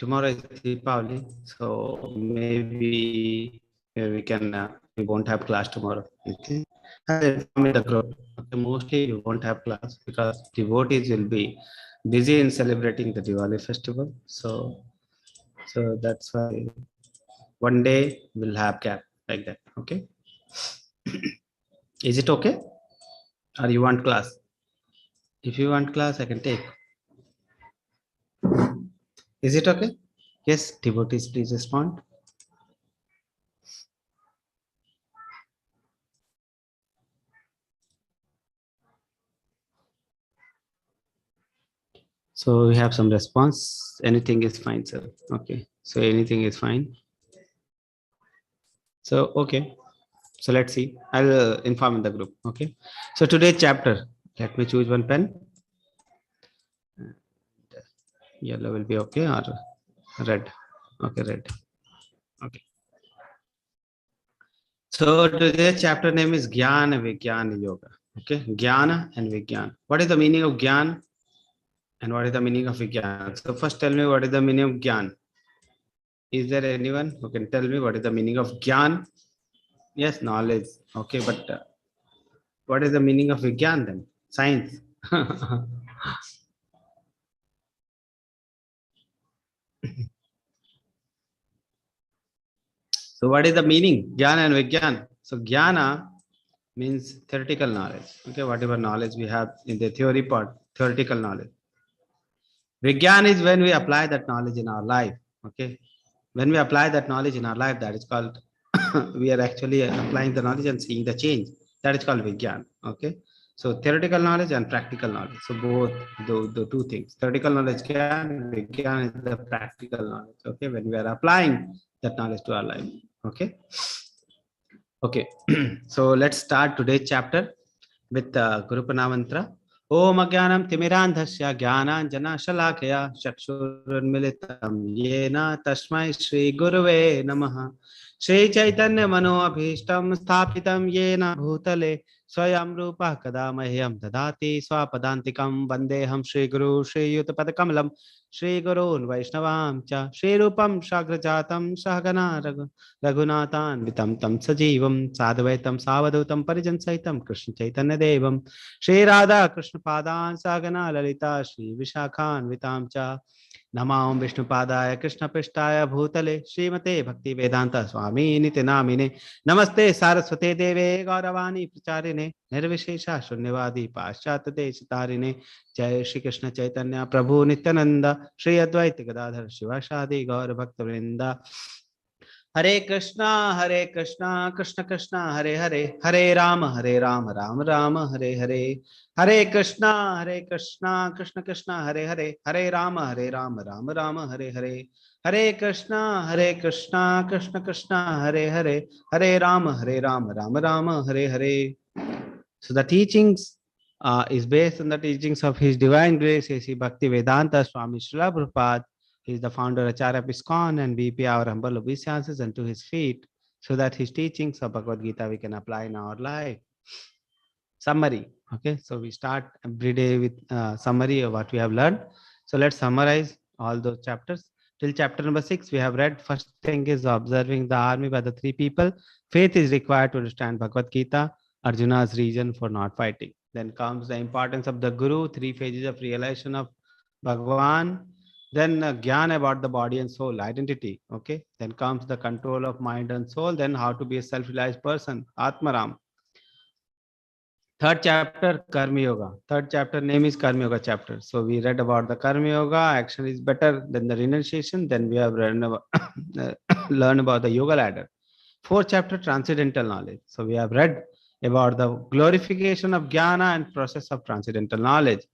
tomorrow is Deepavali, so maybe we won't have class tomorrow. Okay, I'll inform in the group. Okay, mostly we won't have class because devotees will be busy in celebrating the Diwali festival. So that's why one day we'll have gap like that. Okay, is it okay? Or you want class? If you want class, I can take. Is it okay? Yes, devotees, please respond. So we have some response. Anything is fine, sir. Okay. So anything is fine. So, okay. So let's see. I'll inform in the group. Okay. So today's chapter, let me choose one pen. Yellow will be okay or red. Okay, red. Okay. So today's chapter name is Jnana Vijnana Yoga. Okay. Jnana and Vijnana. What is the meaning of Jnana and what is the meaning of Vijnana? So first tell me what is the meaning of Jnana. Is there anyone who can tell me what is the meaning of Jnana? Yes, knowledge. Okay, but what is the meaning of Vigyan then? Science. So what is the meaning? Jnana and Vigyan. So Jnana means theoretical knowledge. Okay, whatever knowledge we have in the theory part, theoretical knowledge. Vigyan is when we apply that knowledge in our life. Okay, when we apply that knowledge in our life, that is called we are actually applying the knowledge and seeing the change. That is called Vigyan. Okay, so theoretical knowledge and practical knowledge. So both the two things. Theoretical knowledge can, Vigyan is the practical knowledge. Okay, when we are applying that knowledge to our life. Okay. Okay. So let's start today's chapter with Guru Pranamantra. Om Agyanam Timirandhasya Jnananjana Shalakaya Chakshurunmilitam Yena Tasmai Shri Guruve Namaha Shri Chaitanya Mano Abhishtam Sthapitam Yena Bhutale Swayam Rupa Kadamahyam Dadati Swapadantikam Vandeham Shri Guru Shri Yutapadakamalam Shri Gurun Vaishnavam Cha Shri Rupam Shagrajatam Sahagana Raghunathan Vitam Tam Sajivam Sadvaitam Savadutam Parijan Saitam Krishna Chaitanya Devam Shri Radha Krishna Padan Sagana Lalita Shri Vishakhan Vitamcha Namam Vishnu Padaya Krishna Pishtaya Bhutale Srimate Bhakti Vedanta Swami Nitinamine Namaste Saraswate Deve Gauravani Pracharine Nirvishesha Shunyavadi Paschat Deshitarine Jai Shri Krishna Chaitanya Prabhu Nityananda Shri Advaita Gadadhar Shivashadi Gaur Bhakta Vrinda Hare Krishna, Krishna Krishna, Hare Hare, Hare Rama, Rama Rama, Hare Hare. Hare Krishna, Krishna Krishna, Hare Hare, Hare Rama, Rama Rama, Hare Hare. Hare Krishna, Krishna Krishna, Hare Hare, Hare Rama, Rama Rama, Hare Hare. So the teachings is based on the teachings of His Divine Grace, A.C. Bhakti Vedanta Swami Srila Prabhupada. He is the founder Acharya of ISKCON, and we pay our humble obeisances unto his feet so that his teachings of Bhagavad Gita we can apply in our life. Summary. Okay, so we start every day with summary of what we have learned. So let's summarize all those chapters. Till chapter number 6, we have read. First thing is observing the army by the three people. Faith is required to understand Bhagavad Gita, Arjuna's reason for not fighting. Then comes the importance of the Guru, 3 phases of realization of Bhagavan. Then Gyan about the body and soul, identity. Okay. Then comes the control of mind and soul. Then how to be a self-realized person, Atmaram. Third chapter, Karma Yoga. Third chapter name is Karma Yoga chapter. So we read about the Karma Yoga. Action is better than the renunciation. Then we have learned about the Yoga ladder. Fourth chapter, transcendental knowledge. So we have read about the glorification of Jnana and process of transcendental knowledge.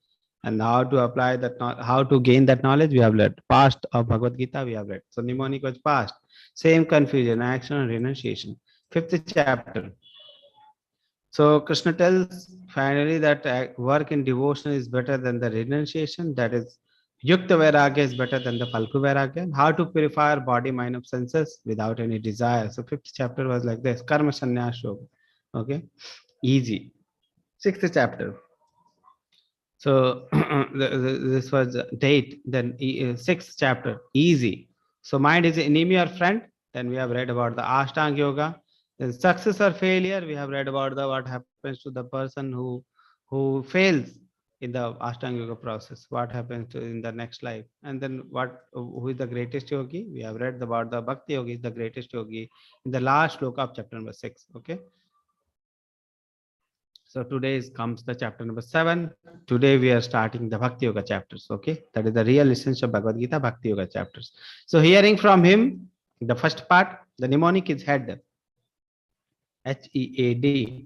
And how to apply that, how to gain that knowledge, we have read. Past of Bhagavad Gita, we have read. So mnemonic was past. Same confusion, action and renunciation. Fifth chapter. So Krishna tells finally that work in devotion is better than the renunciation. That is, Yukta Vairagya is better than the Falku Vairagya. How to purify our body, mind, of senses without any desire. So fifth chapter was like this, Karma Sannyas Yoga. Okay, easy. Sixth chapter. So this was date. Then sixth chapter, easy. So mind is enemy or friend. Then we have read about the Ashtanga Yoga. Then success or failure. We have read about the what happens to the person who fails in the Ashtanga Yoga process. What happens to in the next life? And then what? Who is the greatest yogi? We have read about the Bhakti Yogi is the greatest yogi in the last sloka of chapter number 6. Okay. So today comes the chapter number 7. Today we are starting the Bhakti Yoga chapters. Okay, that is the real essence of Bhagavad Gita, Bhakti Yoga chapters. So hearing from him, the first part, the mnemonic is head, HEAD.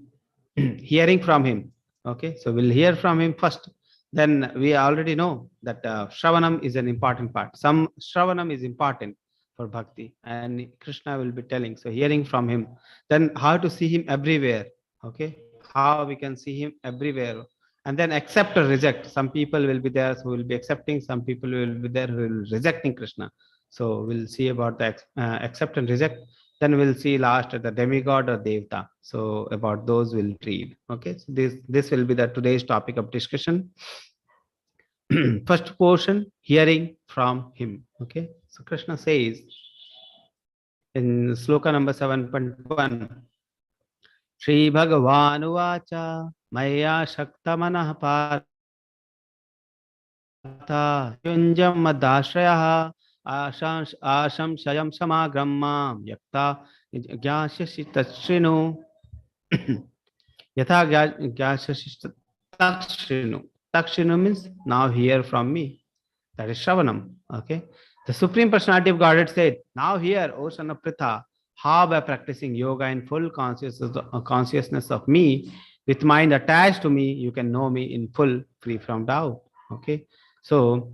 Hearing from him. Okay, so we'll hear from him first. Then we already know that Shravanam is an important part. Some Shravanam is important for Bhakti, and Krishna will be telling. So hearing from him, then how to see him everywhere. Okay, how we can see him everywhere, and then accept or reject. Some people will be there who will be accepting, some people will be there who will rejecting Krishna. So we'll see about the accept and reject. Then we'll see last the demigod or devta. So about those we'll read. Okay, so this will be the today's topic of discussion. First portion, hearing from him. Okay, so Krishna says in sloka number 7.1, Shri Bhagavan Uvacha Maya Shakta Manah Partha Yunjam Madashraya Asham Shayam Samagrammam Yakta Gyasyashi Tatshrinu Yatha Gyasyashi Tatshrinu. Tatshrinu means now hear from me. That is Shravanam. Okay. The Supreme Personality of Godhead said, now hear, O son of Pritha, how by practicing yoga in full consciousness of me, with mind attached to me, you can know me in full, free from doubt. Okay. So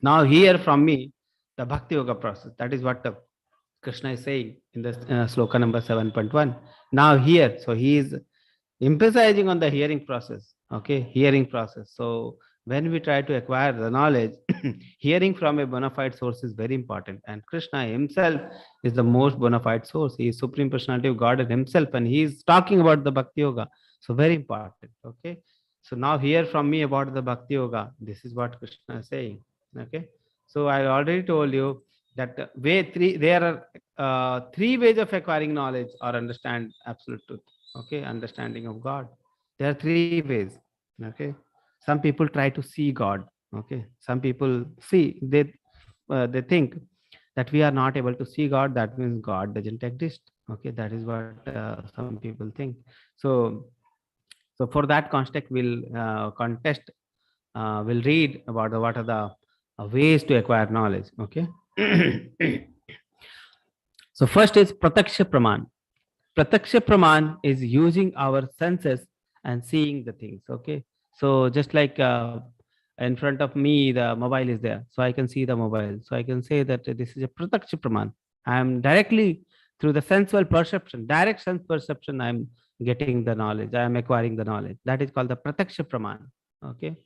now hear from me the Bhakti Yoga process. That is what the Krishna is saying in the sloka number 7.1. Now hear. So he is emphasizing on the hearing process. Okay, hearing process. So when we try to acquire the knowledge, hearing from a bona fide source is very important. And Krishna himself is the most bona fide source. He is Supreme Personality of Godhead himself, and he is talking about the Bhakti Yoga. So very important. Okay. So now hear from me about the Bhakti Yoga. This is what Krishna is saying. Okay. So I already told you that there are three ways of acquiring knowledge or understand absolute truth. Okay, understanding of God. There are three ways. Okay, some people try to see God. Okay, some people see they think that we are not able to see God. That means God doesn't exist. Okay, that is what some people think. So, so for that context, we'll read about what are the ways to acquire knowledge. Okay. So first is Prataksha Praman. Prataksha Praman is using our senses and seeing the things. Okay. So just like in front of me, the mobile is there. So I can see the mobile. So I can say that this is a Prataksha Praman. I am directly through the sensual perception, direct sense perception, I am getting the knowledge. I am acquiring the knowledge. That is called the Prataksha Praman. Okay.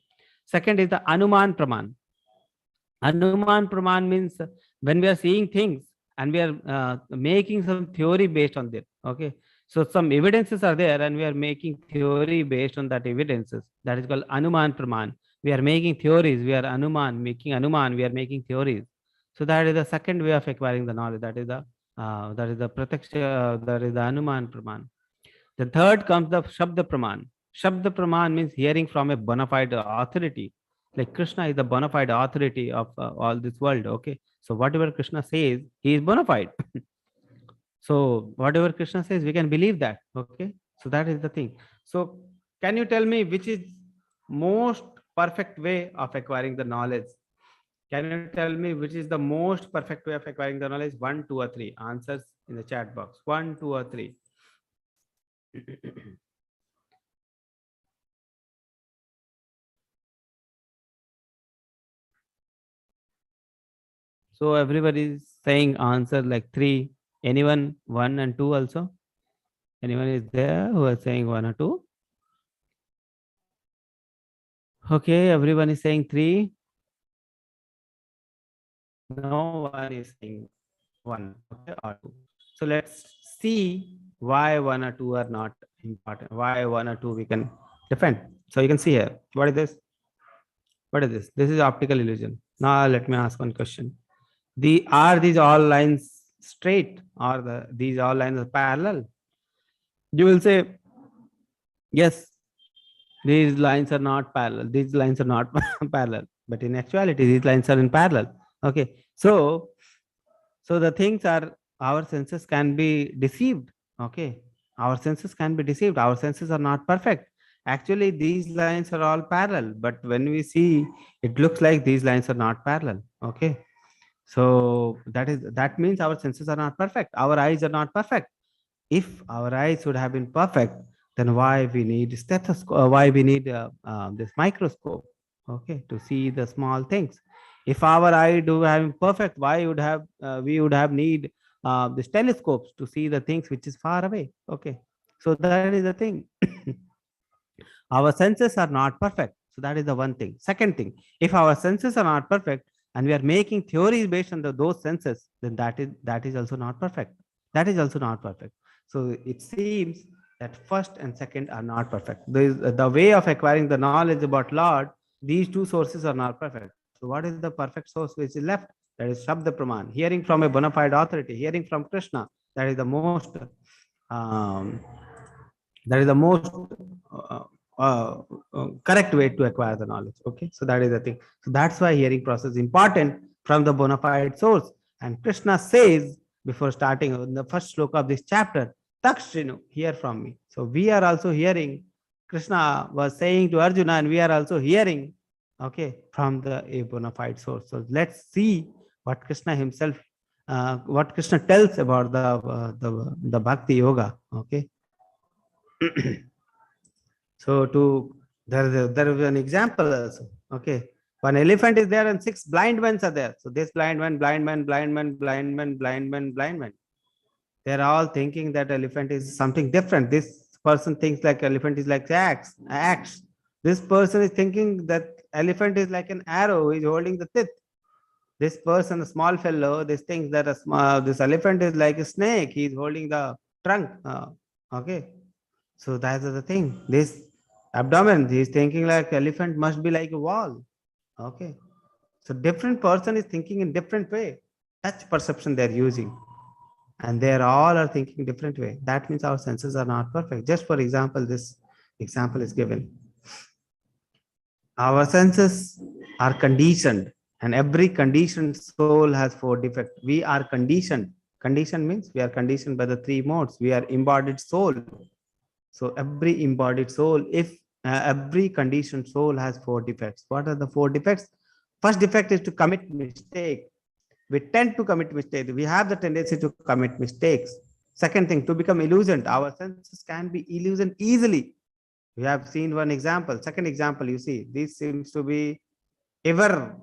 Second is the Anuman Praman. Anuman Praman means when we are seeing things and we are making some theory based on that. Okay. So some evidences are there and we are making theory based on that evidences. That is called Anuman Praman. We are making theories. We are making Anuman. We are making theories. So that is the second way of acquiring the knowledge. That is the Prataksha, that is the Anuman Praman. The third comes the Shabda Praman. Shabda Praman means hearing from a bona fide authority. Like Krishna is the bona fide authority of all this world. Okay. So whatever Krishna says, he is bona fide. So whatever Krishna says, we can believe that. Okay. So that is the thing. So can you tell me which is most perfect way of acquiring the knowledge? Can you tell me which is the most perfect way of acquiring the knowledge? 1, 2, or 3. Answers in the chat box. 1, 2, or 3. So everybody is saying answer like 3. Anyone 1 and 2 also? Anyone is there who is saying 1 or 2? Okay, everyone is saying 3. No one is saying 1, okay, or 2. So let's see why 1 or 2 are not important. Why 1 or 2 we can defend. So you can see here. What is this? What is this? This is optical illusion. Now let me ask one question. Are these all lines straight, or these all lines are parallel? You will say, yes, these lines are not parallel. These lines are not parallel. But in actuality, these lines are in parallel. Okay. So the things are, our senses can be deceived. Okay. Our senses can be deceived. Our senses are not perfect. Actually, these lines are all parallel. But when we see, it looks like these lines are not parallel. Okay. So that means our senses are not perfect. Our eyes are not perfect. If our eyes would have been perfect, then why we need stethoscope? Why we need this microscope? Okay, to see the small things. If our eye do have perfect, why would have we would have need this telescopes to see the things which is far away? Okay, so that is the thing. Our senses are not perfect. So that is the one thing. Second thing, if our senses are not perfect and we are making theories based on those senses, then that is also not perfect. That is also not perfect. So it seems that first and second are not perfect. The way of acquiring the knowledge about Lord, these two sources are not perfect. So what is the perfect source which is left? That is Shabda Praman, hearing from a bona fide authority, hearing from Krishna. That is the most um, that is the most uh, correct way to acquire the knowledge. Okay, so that is the thing. So that's why hearing process is important from the bona fide source. And Krishna says before starting in the first sloka of this chapter, Takshinu, hear from me. So we are also hearing. Krishna was saying to Arjuna, and we are also hearing, okay, from the a bona fide source. So let's see what Krishna himself, what Krishna tells about the bhakti yoga. Okay. So there is an example also. Okay. One elephant is there and six blind men are there. So this blind man, blind man, blind man, blind man, blind man, blind man. They're all thinking that elephant is something different. This person thinks like elephant is like axe. This person is thinking that elephant is like an arrow, he's holding the teeth. This person, a small fellow, this thinks that this elephant is like a snake, he's holding the trunk. Okay. So that's the thing. This abdomen, he's thinking like elephant must be like a wall. Okay. So different person is thinking in different way. Touch perception they're using. And they're all are thinking different way. That means our senses are not perfect. Just for example, this example is given. Our senses are conditioned, and every conditioned soul has four defects. We are conditioned. Condition means we are conditioned by the three modes. We are embodied soul. So every embodied soul, if every conditioned soul has four defects. What are the four defects? First defect is to commit mistake. We tend to commit mistakes. We have the tendency to commit mistakes. Second thing, to become illusioned. Our senses can be illusioned easily. We have seen one example. Second example, you see, this seems to be ever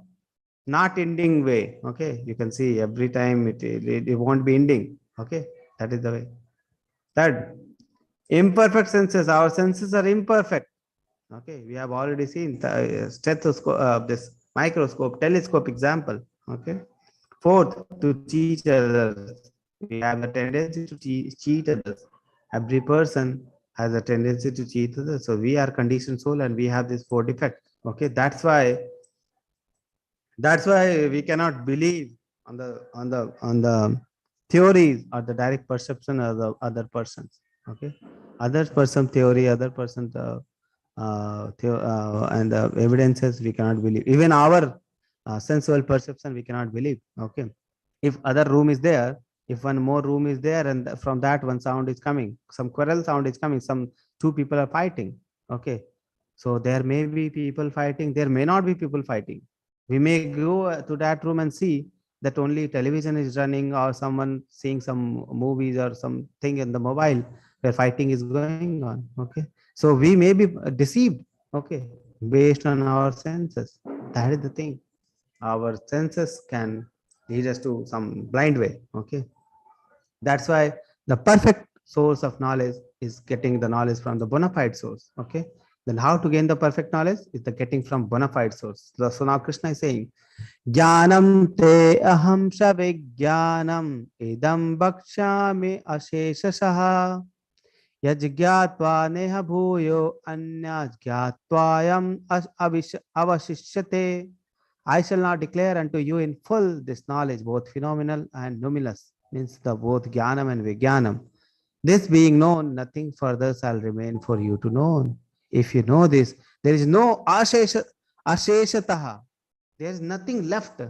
not ending way. Okay, you can see every time it won't be ending. Okay, that is the way. Third, imperfect senses. Our senses are imperfect. Okay, we have already seen the stethoscope, this microscope, telescope example. Okay. Fourth, to teach others. We have a tendency to cheat others. Every person has a tendency to cheat others. So we are conditioned soul and we have this four defect. Okay, that's why we cannot believe on the theories or the direct perception of the other persons. Okay, other person theory, other person and the evidences we cannot believe. Even our sensual perception we cannot believe. Okay, if other room is there, if one more room is there, and from that one sound is coming, some quarrel sound is coming, some two people are fighting. Okay, so there may be people fighting, there may not be people fighting. We may go to that room and see that only television is running, or someone seeing some movies or something in the mobile where fighting is going on. Okay, so we may be deceived. Okay, based on our senses. That is the thing. Our senses can lead us to some blind way. Okay, that's why the perfect source of knowledge is getting the knowledge from the bona fide source. Okay, then how to gain the perfect knowledge is the getting from bona fide source. So now Krishna is saying, jnanam te aham savijnanam idam bakshami asheshasaha Yajgyatva neha bhuyo anyajgyatvayam avashishyate. I shall not declare unto you in full this knowledge, both phenomenal and numinous, means the both jnanam and vijnanam. This being known, nothing further shall remain for you to know. If you know this, there is no asheshataha. There is nothing left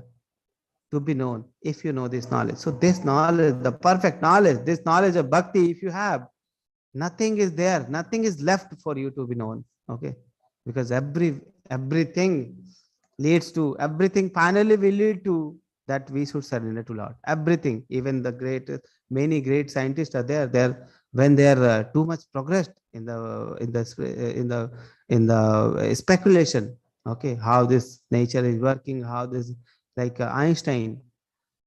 to be known if you know this knowledge. So this knowledge, the perfect knowledge, this knowledge of bhakti, if you have, nothing is there, nothing is left for you to be known. Okay, because everything leads to, everything finally will lead to that we should surrender to Lord. Everything, even the great, many great scientists are there when they are too much progressed in the speculation. Okay, how this nature is working, how this, like Einstein,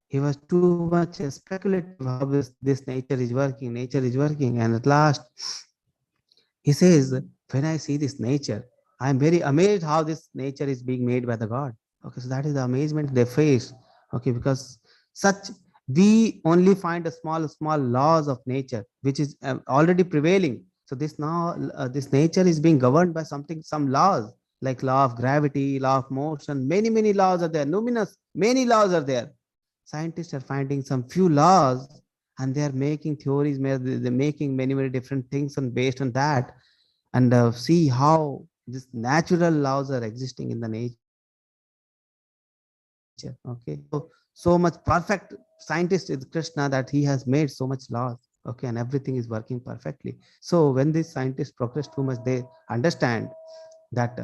he was too much speculative how this nature is working, and at last he says, when I see this nature, I am very amazed how this nature is being made by the God. Okay, so that is the amazement they face. Okay, because such, we only find a small laws of nature which is already prevailing. So this now this nature is being governed by something, some laws, like law of gravity, law of motion. Many laws are there. Numinous, many laws are there. Scientists are finding some few laws, and they are making theories, they're making many different things, and based on that, and see how these natural laws are existing in the nature. Okay, so much perfect scientist is Krishna, that he has made so much laws. Okay, and everything is working perfectly. So when these scientists progress too much, they understand that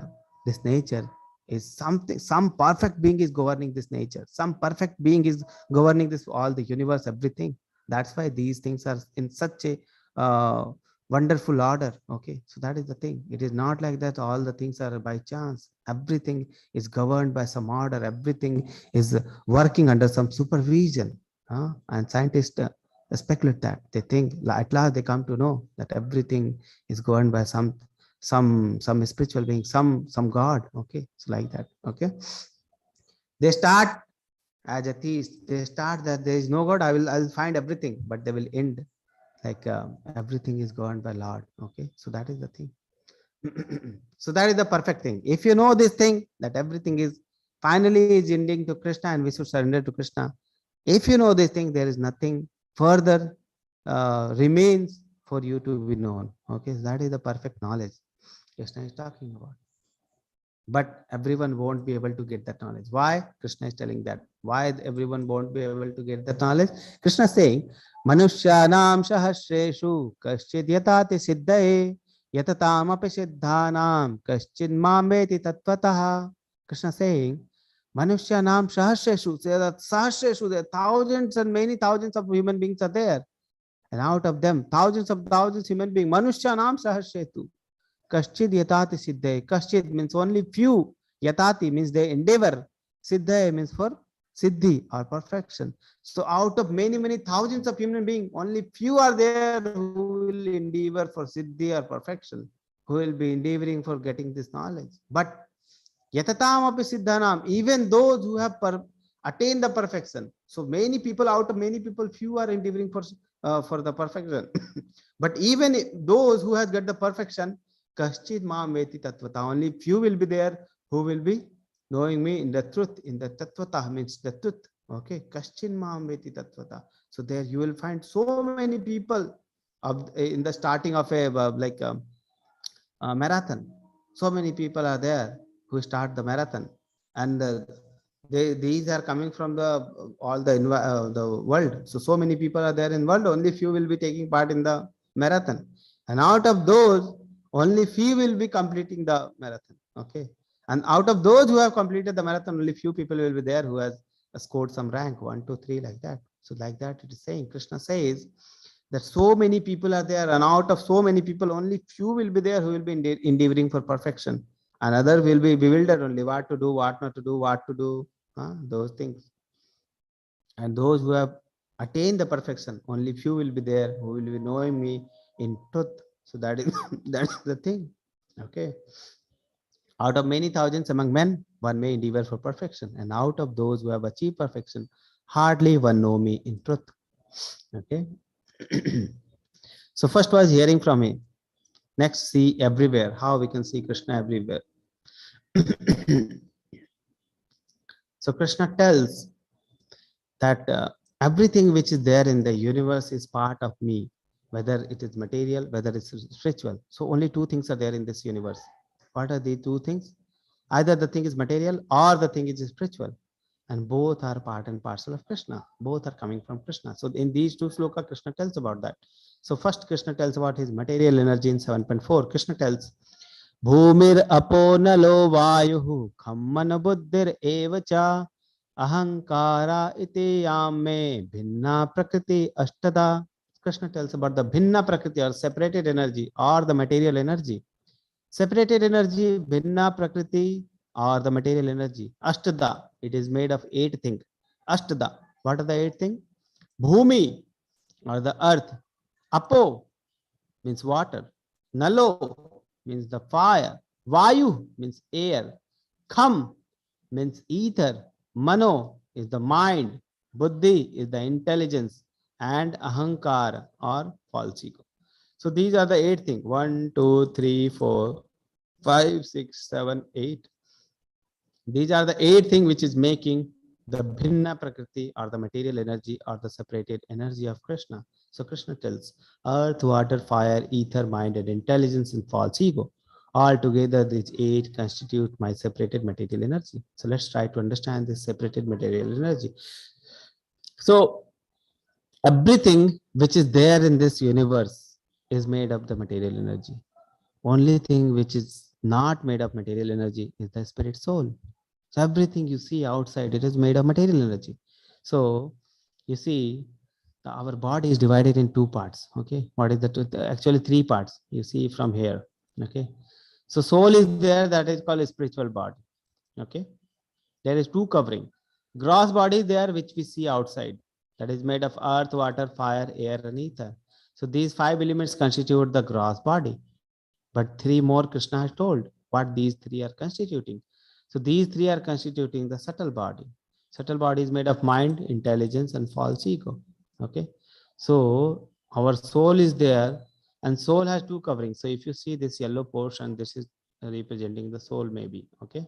this nature is something, some perfect being is governing this nature, some perfect being is governing this, all the universe, everything. That's why these things are in such a wonderful order. Okay, so that is the thing. It is not like that all the things are by chance. Everything is governed by some order, everything is working under some supervision. And scientists speculate that, they think, at last they come to know that everything is governed by some spiritual being, some God. Okay, so like that. Okay, they start as atheists, they start that there is no God, I'll find everything, but they will end like everything is governed by Lord. Okay, so that is the thing. So that is the perfect thing. If you know this thing, that everything is finally is ending to Krishna, and we should surrender to Krishna. If you know this thing, there is nothing further remains for you to be known. Okay, so that is the perfect knowledge Krishna is talking about. But everyone won't be able to get that knowledge. Why? Krishna is telling that. Why everyone won't be able to get that knowledge? Krishna is saying, Manushyanam sahasreshu kaschid yatati siddhaye yatatam api siddhanam kaschid mameti tattvataha. Krishna is saying, Manushyanam sahasreshu, there are sahasreshu, there are thousands and many thousands of human beings are there. And out of them, thousands of thousands human beings, Manushyanam sahasretu. Kaschid yatati siddhe. Kaschid means only few. Yatati means they endeavor. Siddhe means for siddhi or perfection. So out of many thousands of human beings, only few are there who will endeavor for siddhi or perfection, who will be endeavoring for getting this knowledge. But yatatam api siddhanam, even those who have attained the perfection. So many people, out of many people, few are endeavoring for the perfection. But even those who has got the perfection, Kaschid Mam Veti Tattvata. Only few will be there who will be knowing me in the truth. In the Tattvata means the truth. Okay, Kaschid Mam Veti Tattvata. So there you will find so many people in the starting of a marathon. So many people are there who start the marathon, and these are coming from the world. So many people are there in world. Only few will be taking part in the marathon, and out of those, only few will be completing the marathon. Okay, and out of those who have completed the marathon, only few people will be there who has scored some rank 1, 2, 3 like that. So like that it is saying. Krishna says that so many people are there, and out of so many people, only few will be there who will be endeavoring for perfection, and other will be bewildered only what to do, what not to do, what to do, those things. And those who have attained the perfection, only few will be there who will be knowing me in truth. So that is that's the thing. Okay, out of many thousands among men, one may endeavor for perfection, and out of those who have achieved perfection, hardly one know me in truth. Okay. So first was hearing from him. Next, see everywhere. How we can see Krishna everywhere. So Krishna tells that everything which is there in the universe is part of me, whether it is material, whether it's spiritual. So only two things are there in this universe. What are the two things? Either the thing is material or the thing is spiritual. And both are part and parcel of Krishna. Both are coming from Krishna. So in these two sloka, Krishna tells about that. So first Krishna tells about his material energy in 7.4. Krishna tells, Bhumir apo nalo vayuhu khamman buddhir evacha ahankara iti yame bhinna prakriti ashtada. Krishna tells about the bhinna prakriti or separated energy or the material energy. Separated energy, bhinna prakriti or the material energy. Ashtada, it is made of 8 things. Ashtada, what are the 8 things? Bhumi or the earth. Apo means water. Nalo means the fire. Vayu means air. Kham means ether. Mano is the mind. Buddhi is the intelligence. And ahankar or false ego. So these are the 8 things. 1, 2, 3, 4, 5, 6, 7, 8. These are the 8 things which is making the bhinna prakriti or the material energy or the separated energy of Krishna. So Krishna tells earth, water, fire, ether, mind, and intelligence and false ego. All together, these 8 constitute my separated material energy. So let's try to understand this separated material energy. So everything which is there in this universe is made of the material energy. Only thing which is not made of material energy is the spirit soul. So everything you see outside, it is made of material energy. So you see, our body is divided in 2 parts. Okay, what is the two? Actually 3 parts. You see from here. Okay, so soul is there, that is called a spiritual body. Okay, there is 2 covering. Gross body is there, which we see outside. That is made of earth, water, fire, air, and ether. So these 5 elements constitute the gross body. But 3 more Krishna has told what these 3 are constituting. So these 3 are constituting the subtle body. Subtle body is made of mind, intelligence, and false ego. Okay. So our soul is there, and soul has 2 coverings. So if you see this yellow portion, this is representing the soul, maybe. Okay.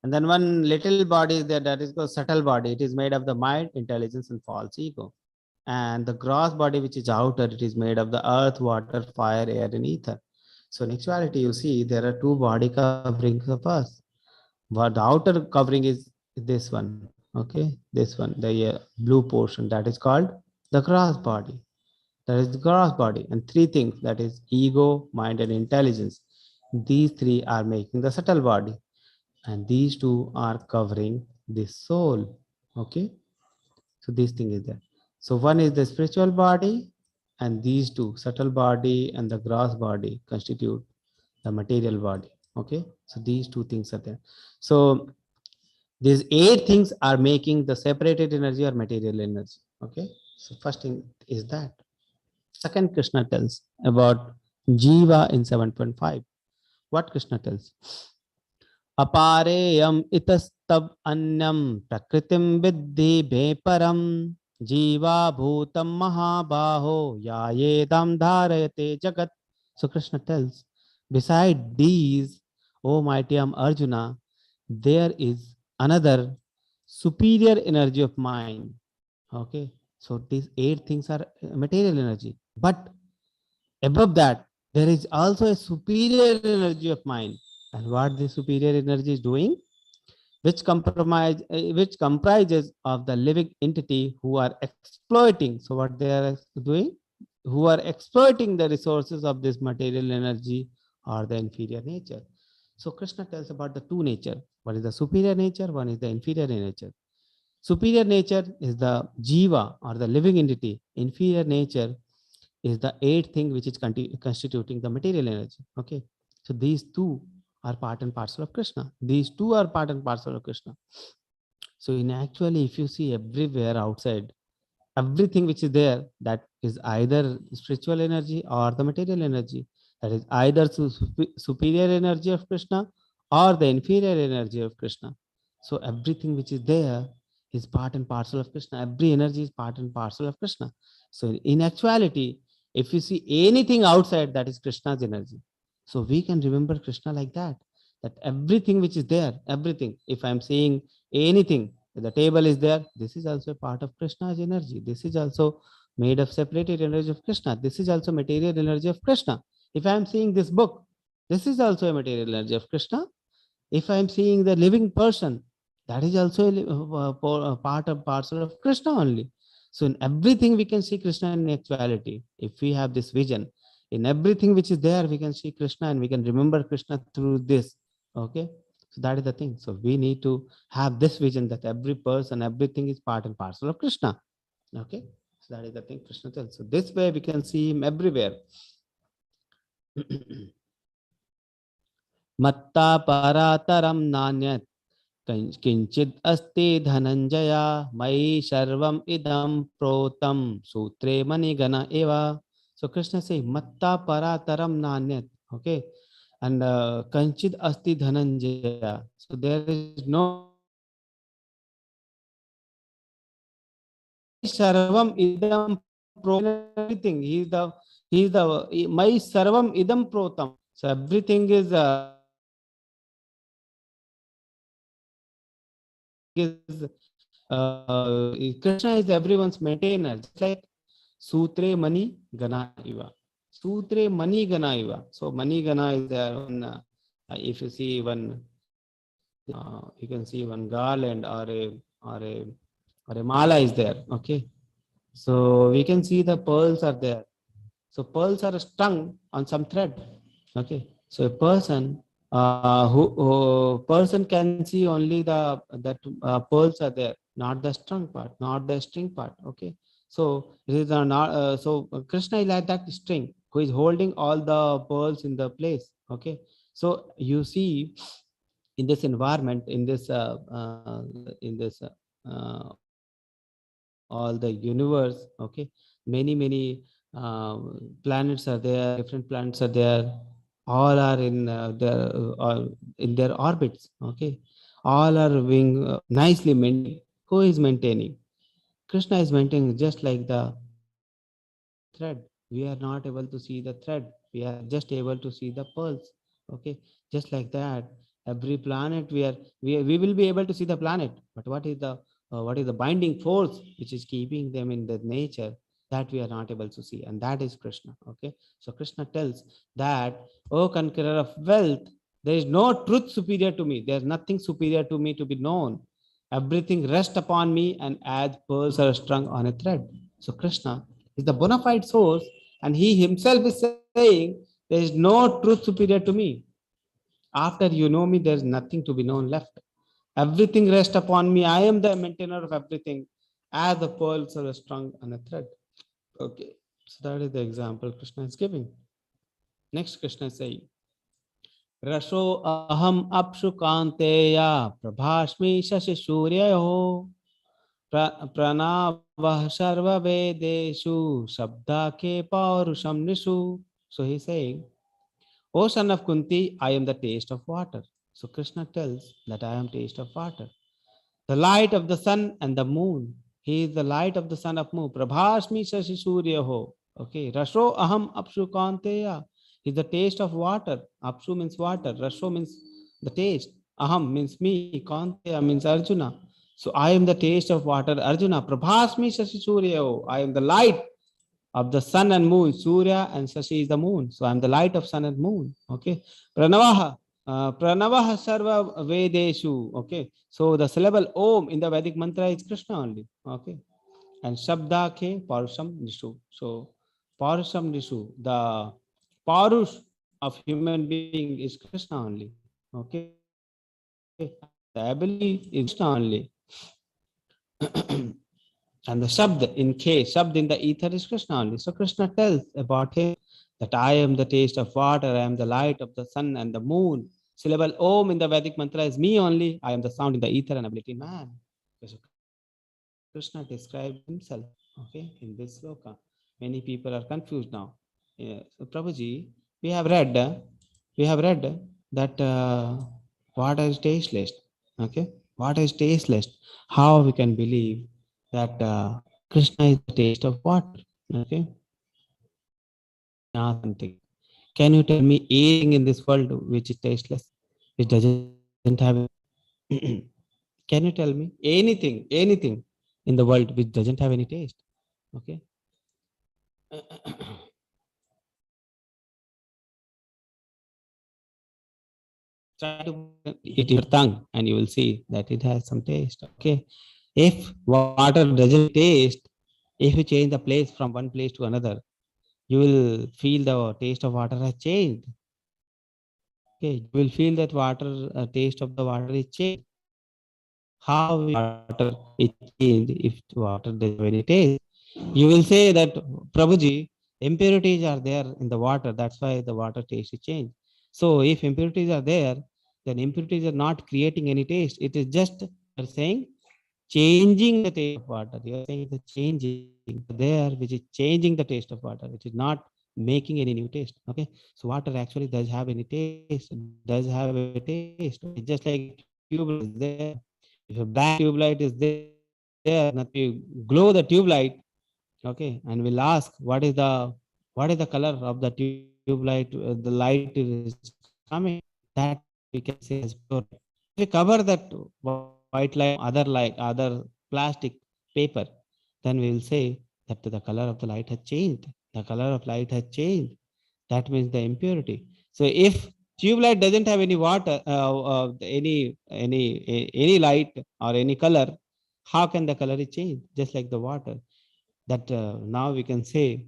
And then one little body is there, that is called subtle body. It is made of the mind, intelligence, and false ego. And the gross body, which is outer, it is made of the earth, water, fire, air, and ether. So in actuality, you see there are 2 body coverings of us. But the outer covering is this one. Okay, this one, the blue portion, that is called the gross body. That is the gross body. And 3 things, that is ego, mind, and intelligence. These 3 are making the subtle body. And these 2 are covering the soul. Okay, so this thing is there. So one is the spiritual body, and these 2, subtle body and the gross body, constitute the material body. Okay, so these 2 things are there. So these 8 things are making the separated energy or material energy. Okay, so first thing is that. Second, Krishna tells about Jiva in 7.5. What Krishna tells? अपारेयम इतस्तव अन्यम प्रकृतिम विद्धि बेपरम जीवा भूतम महाबाहो या येदम धारयते jagat. So Krishna tells, beside these, O mighty Arjuna, there is another superior energy of mind. Okay, so these 8 things are material energy, but above that there is also a superior energy of mind. And what the superior energy is doing, which comprises of the living entity who are exploiting. So what they are doing, who are exploiting the resources of this material energy or the inferior nature. So Krishna tells about the 2 nature. One is the superior nature, one is the inferior nature. Superior nature is the jiva or the living entity. Inferior nature is the 8th thing which is constituting the material energy. Okay, so these 2 are part and parcel of Krishna. These 2 are part and parcel of Krishna. So in actually, if you see everywhere outside, everything which is there, that is either spiritual energy or the material energy. That is either superior energy of Krishna or the inferior energy of Krishna. So everything which is there is part and parcel of Krishna. Every energy is part and parcel of Krishna. So in actuality, If you see anything outside, that is Krishna's energy. So we can remember Krishna like that, that everything which is there, everything. If I'm seeing anything, the table is there, this is also a part of Krishna's energy. This is also made of separated energy of Krishna. This is also material energy of Krishna. If I'm seeing this book, this is also a material energy of Krishna. If I'm seeing the living person, that is also a part of parcel of Krishna only. So in everything we can see Krishna in actuality. If we have this vision, in everything which is there, we can see Krishna and we can remember Krishna through this. Okay. So that is the thing. So we need to have this vision that every person, everything is part and parcel of Krishna. Okay. So that is the thing Krishna tells. So this way we can see him everywhere. Matta parataram nanyat किंचिद अस्ति धनंजया मयि सर्वम इदम प्रोतम सूत्रे मणिगण एव. So Krishna say matta parataram nanyat. Okay. And kanchid asti dhananjaya. So there is no sarvam idam everything. He is the my sarvam idam protam. So everything is Krishna is everyone's maintainer. Just like Sutre Mani Gana Iva. Sutre Mani Gana Iva. So Mani Gana is there. If you see one, you can see one garland or a mala is there. Okay. So we can see the pearls are there. So pearls are strung on some thread. Okay. So a person who person can see only the that pearls are there, not the strung part, not the string part. Okay. So it is not so Krishna is like that string who is holding all the pearls in the place. Okay. So you see in this environment, in this all the universe. Okay. Many planets are there, different planets are there, all are in their orbits. Okay. All are being nicely maintained. Who is maintaining? Krishna is maintaining, just like the thread. We are not able to see the thread. We are just able to see the pearls. Okay. Just like that, every planet we will be able to see the planet. But what is the binding force which is keeping them in the nature, that we are not able to see, and that is Krishna. Okay. So Krishna tells that, oh conqueror of wealth, there is no truth superior to me. There is nothing superior to me to be known. Everything rests upon me, and as pearls are strung on a thread. So Krishna is the bona fide source, and he himself is saying, there is no truth superior to me. After you know me, there is nothing to be known left. Everything rests upon me. I am the maintainer of everything, as the pearls are strung on a thread. Okay. So that is the example Krishna is giving. Next, Krishna is saying, रसो अहम अपशु कांतेया प्रभास्मि Shashi सूर्ययो प्रणवः सर्ववेदेषु शब्दाखे पौरुषं निषु. So he's saying, O son of Kunti, I am the taste of water. So Krishna tells that I am taste of water, the light of the sun and the moon. He is the light of the sun of moon. Prabhasmi shashi suryaho. Okay. Rasho aham apsu kanteya. He is the taste of water. Apsu means water. Rasho means the taste. Aham means me. Kanteya means Arjuna. So I am the taste of water. Arjuna. Prabhasmi shashi suryaho. I am the light of the sun and moon. Surya and Shashi is the moon. So I am the light of sun and moon. Okay. Pranavaha. Pranavaha sarva vedeshu. Okay. So the syllable Om in the Vedic mantra is Krishna only. Okay. And Shabdake Parusham Nishu. So Parusham Nishu, the Parush of human being is Krishna only. Okay. The ability is Krishna only. And the Shabd in K, Shabd in the ether is Krishna only. So Krishna tells about him that I am the taste of water, I am the light of the sun and the moon. Syllable Om in the Vedic mantra is me only. I am the sound in the ether and ability in man. So Krishna described himself, okay, in this sloka. Many people are confused now. Yeah. So Prabhuji, we have read that water is tasteless. Okay, water is tasteless. How we can believe that Krishna is the taste of water? Okay, ask something. Can you tell me anything in this world which is tasteless, which doesn't have? Can you tell me anything in the world which doesn't have any taste? Okay. Try to eat your tongue and you will see that it has some taste. Okay. If water doesn't taste, if you change the place from one place to another, you will feel the taste of water has changed. Okay, you will feel that water taste of the water is changed. How water is changed if water doesn't have any taste? You will say that Prabhuji, impurities are there in the water. That's why the water taste is changed. So if impurities are there, then impurities are not creating any taste. It is just you're saying changing the taste of water. You're saying the changing there, which is changing the taste of water. It is not making any new taste. Okay. So water actually does have any taste, does have a taste. Okay? Just like a tube light is there. If a black tube light is there, nothing you glow the tube light. Okay, and we'll ask what is the color of the tube light, the light is coming. That we can say as pure light. If we cover that white light with some other plastic paper, then we will say that the color of the light has changed. The color of light has changed. That means the impurity. So if tube light doesn't have any water, any light or any color, how can the color is changed? Just like the water. That now we can say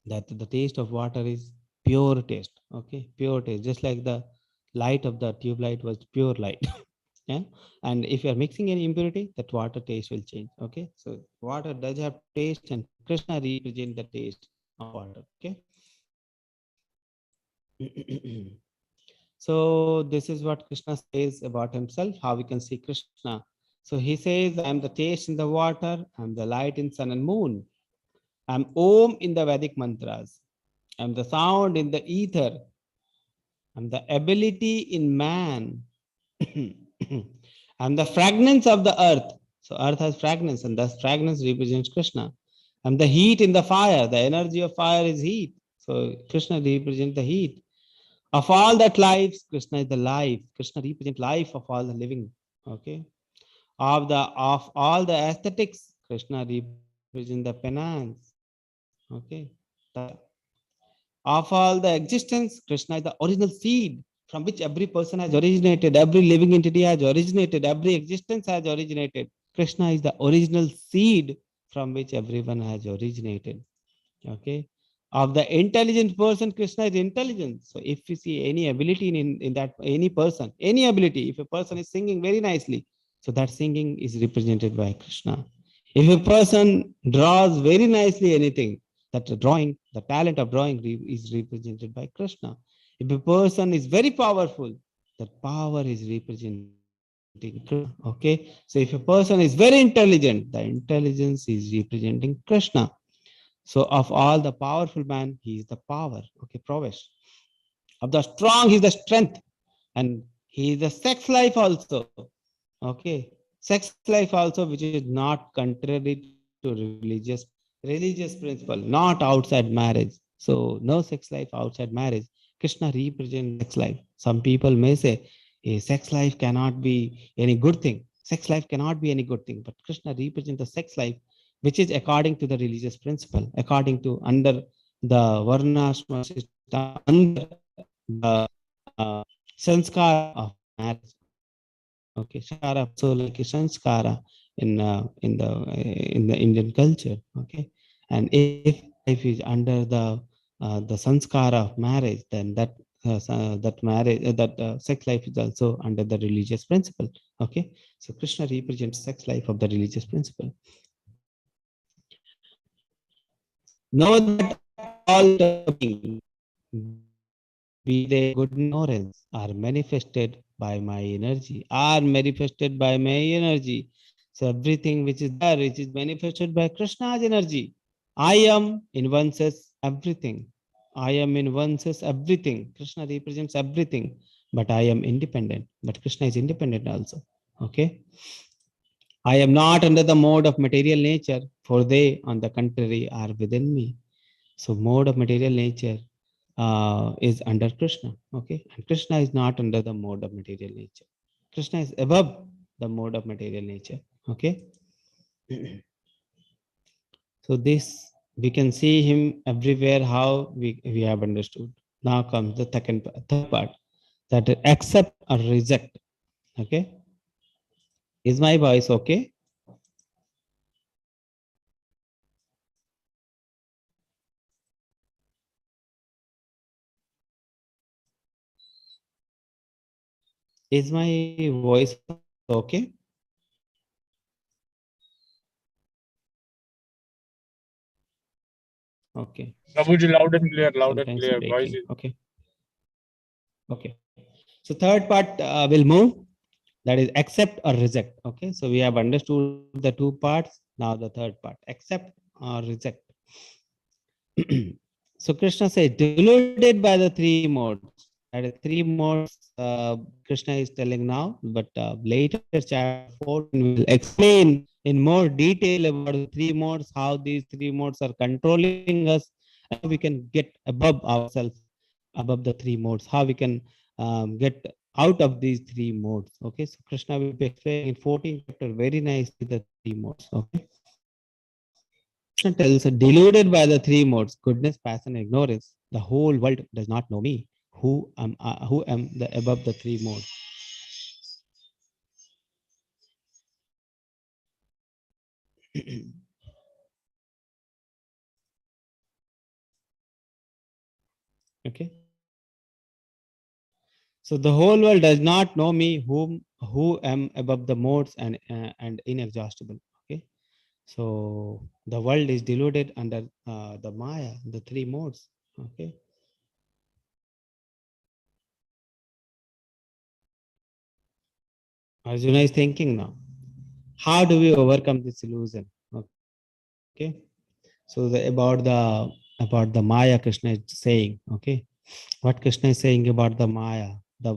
that the taste of water is pure taste. Okay, pure taste. Just like the light of the tube light was pure light. Yeah, and if you are mixing any impurity, that water taste will change. Okay, so water does have taste, and Krishna represents the taste of water. Okay. So this is what Krishna says about himself, how we can see Krishna. So he says, I am the taste in the water, I am the light in sun and moon, I am Om in the Vedic mantras, I am the sound in the ether, I am the ability in man, I am the fragrance of the earth. So earth has fragrance, and thus fragrance represents Krishna. I am the heat in the fire, the energy of fire is heat. So Krishna represents the heat. Of all that lives, Krishna is the life. Krishna represents life of all the living. Okay. Of all the aesthetics, Krishna represents the penance. Okay. Of all the existence, Krishna is the original seed from which every person has originated, every living entity has originated, every existence has originated. Krishna is the original seed from which everyone has originated. Okay. Of the intelligent person, Krishna is intelligence. So if you see any ability in that any person, any ability, if a person is singing very nicely, so that singing is represented by Krishna. If a person draws very nicely anything, that drawing, the talent of drawing is represented by Krishna. If a person is very powerful, that power is representing Krishna. Okay. So if a person is very intelligent, the intelligence is representing Krishna. So of all the powerful man, he is the power. Okay, prowess. Of the strong, he is the strength. And he is the sex life also. Okay. Sex life also, which is not contrary to religious principle, not outside marriage. So no sex life outside marriage. Krishna represents sex life. Some people may say, sex life cannot be any good thing. Sex life cannot be any good thing. But Krishna represents the sex life, which is according to the religious principle, according to under the Varnashma system, under the sanskara of marriage. Okay, sanskara also like a sanskara in the Indian culture. Okay, and if life is under the sanskara of marriage, then that marriage that sex life is also under the religious principle. Okay, so Krishna represents sex life of the religious principle. Know that all beings, be they good ignorance, are manifested by my energy, are manifested by my energy. So everything which is there, which is manifested by Krishna's energy. I am in one sense everything. I am in one sense everything. Krishna represents everything, but I am independent. But Krishna is independent also. Okay. I am not under the mode of material nature, for they, on the contrary, are within me. So mode of material nature is under Krishna. Okay, and Krishna is not under the mode of material nature. Krishna is above the mode of material nature. Okay, so this we can see him everywhere. How we have understood. Now comes the third part, that is accept or reject. Okay, is my voice okay? Is my voice okay? Okay. Prabhuji, loud and clear, loud and Sometimes clear. Voice breaking. is Okay. Okay. So third part will move. That is accept or reject. Okay. So we have understood the two parts. Now the third part, accept or reject. So Krishna says, deluded by the three modes. That is three modes Krishna is telling now, but later chapter 14 will explain in more detail about the three modes, how these three modes are controlling us, and how we can get above ourselves, above the three modes, how we can get out of these three modes. Okay, so Krishna will be explaining in 14th chapter very nicely the three modes. Okay. Krishna tells, deluded by the three modes, goodness, passion, ignorance, the whole world does not know me, who am the above the three modes. Okay. So the whole world does not know me, who am above the modes and inexhaustible. Okay. So the world is deluded under the Maya, the three modes. Okay. Arjuna is thinking now, how do we overcome this illusion? Okay. So about the Maya, Krishna is saying, okay, what Krishna is saying about the Maya, the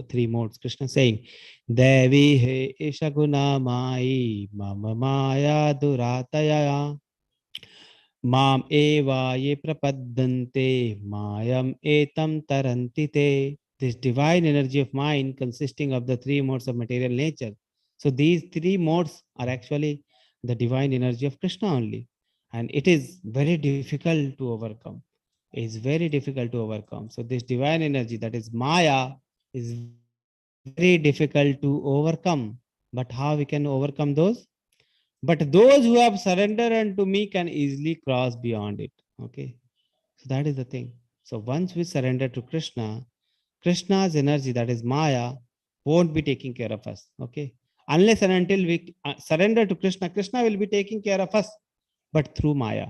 three modes. Krishna is saying, Devi he isha guna mai mama maya durataya mam eva ye prapaddante mayam etam tarantite. This divine energy of mind consisting of the three modes of material nature. So these three modes are actually the divine energy of Krishna only. And it is very difficult to overcome. It is very difficult to overcome. So this divine energy, that is Maya, is very difficult to overcome. But how we can overcome those? But those who have surrendered unto me can easily cross beyond it. Okay. So that is the thing. So once we surrender to Krishna, Krishna's energy, that is Maya, won't be taking care of us. Okay. Unless and until we surrender to Krishna, Krishna will be taking care of us, but through Maya.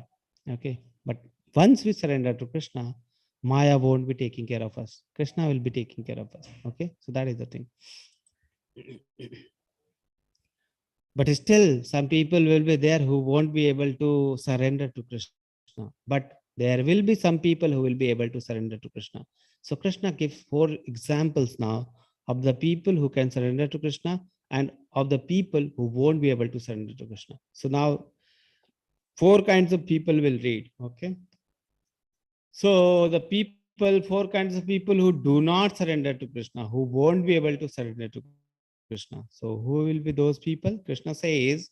Okay. But once we surrender to Krishna, Maya won't be taking care of us. Krishna will be taking care of us. Okay. So that is the thing. But still, some people will be there who won't be able to surrender to Krishna. But there will be some people who will be able to surrender to Krishna. So Krishna gives four examples now of the people who can surrender to Krishna and of the people who won't be able to surrender to Krishna. So now four kinds of people will read. Okay. So the people, four kinds of people who do not surrender to Krishna, who won't be able to surrender to Krishna. So who will be those people? Krishna says,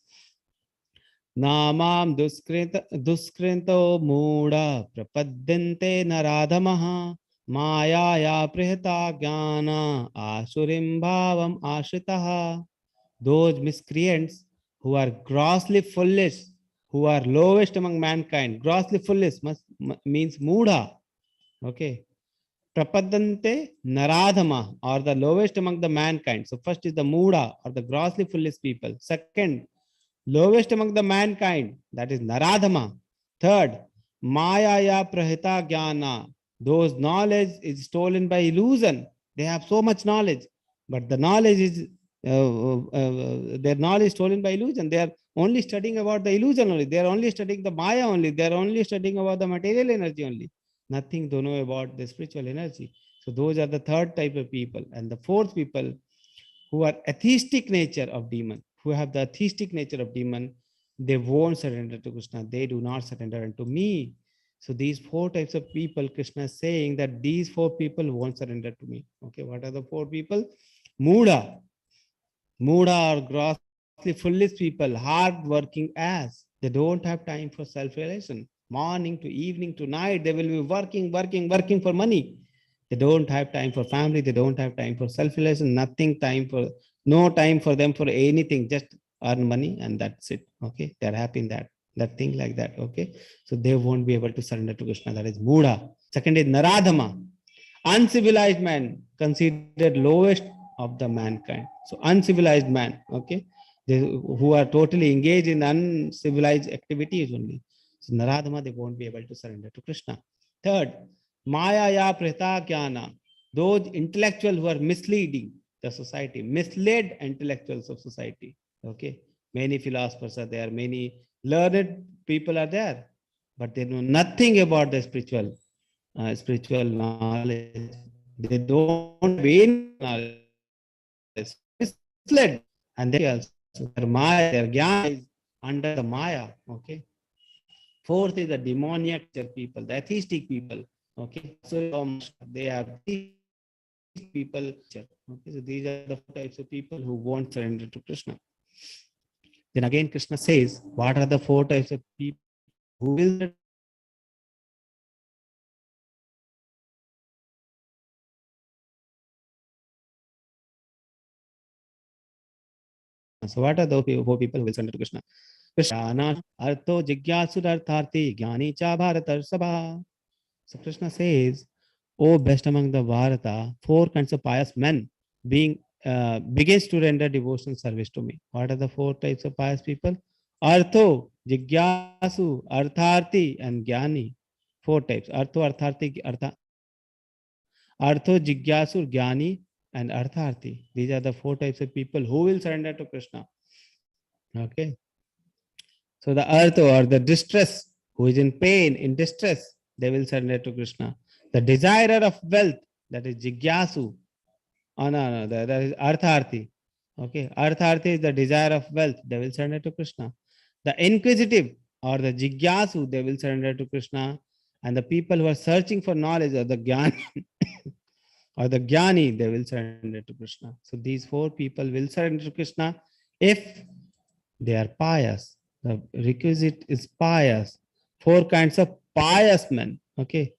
नामां दुष्कृतो मूढ़ प्रपद्यन्ते नराधमः मायाया प्रहता ज्ञान आसुरिं भावम् आश्रितः. Those miscreants who are grossly foolish, who are lowest among mankind. Grossly foolish means moodha. Okay. Prapadante naradhama, or the lowest among the mankind. So first is the moodha, or the grossly foolish people. Second, lowest among the mankind, that is naradhama. Third, maya ya prahita jnana, those knowledge is stolen by illusion. They have so much knowledge, but the knowledge is their knowledge is stolen by illusion. They are only studying about the illusion only. They are only studying the maya only. They are only studying about the material energy only. Nothing to know about the spiritual energy. So those are the third type of people. And the fourth people who are atheistic nature of demon, who have the atheistic nature of demon, they won't surrender to Krishna. They do not surrender unto me. So these four types of people, Krishna is saying that these four people won't surrender to me. Okay, what are the four people? Muda. Muda are grossly foolish people, hard working as. They don't have time for self-realization. Morning to evening to night, they will be working for money. They don't have time for family. They don't have time for self-realization. Nothing time for, no time for them for anything. Just earn money and that's it. Okay, they're happy in that thing like that. Okay, so they won't be able to surrender to Krishna. That is Muda. Second is Naradhama, uncivilized man, considered lowest of the mankind. So uncivilized man, okay, they, who are totally engaged in uncivilized activities only. So Naradhama, they won't be able to surrender to Krishna. Third, Maya ya Prita Jnana, those intellectuals who are misleading the society, misled intellectuals of society. Okay, many philosophers are there, many learned people are there, but they know nothing about the spiritual knowledge. They don't have any knowledge. Misled. And they also, their Maya, their Jnana is under the Maya. Okay. Fourth is the demoniac people, the atheistic people. Okay. So they are people. Okay. So these are the four types of people who won't surrender to Krishna. Then again, Krishna says, what are the four types of people who will surrender to Krishna? So what are the four people who will surrender to Krishna? Krishna, Artho Jigyasu Artharthi Jnani Cha Bharatar Sabha. So Krishna says, oh best among the Bharata, four kinds of pious men being begins to render devotional service to me. What are the four types of pious people? Artho, Jigyasu, Artharthi, and Jnani. Four types. Artho, Artharthi, Artho, Jigyasu, Jnani, and Artharthi. These are the four types of people who will surrender to Krishna. Okay. So the Artho or the distress, who is in pain, in distress, they will surrender to Krishna. The desirer of wealth, that is Jigyasu. Oh, no, that is Artharthi. Okay, Artharthi is the desire of wealth, they will surrender to Krishna. The inquisitive or the Jigyasu, they will surrender to Krishna. And the people who are searching for knowledge or the Jnani or the Jnani, they will surrender to Krishna. So these four people will surrender to Krishna if they are pious. The requisite is pious. Four kinds of pious men. Okay.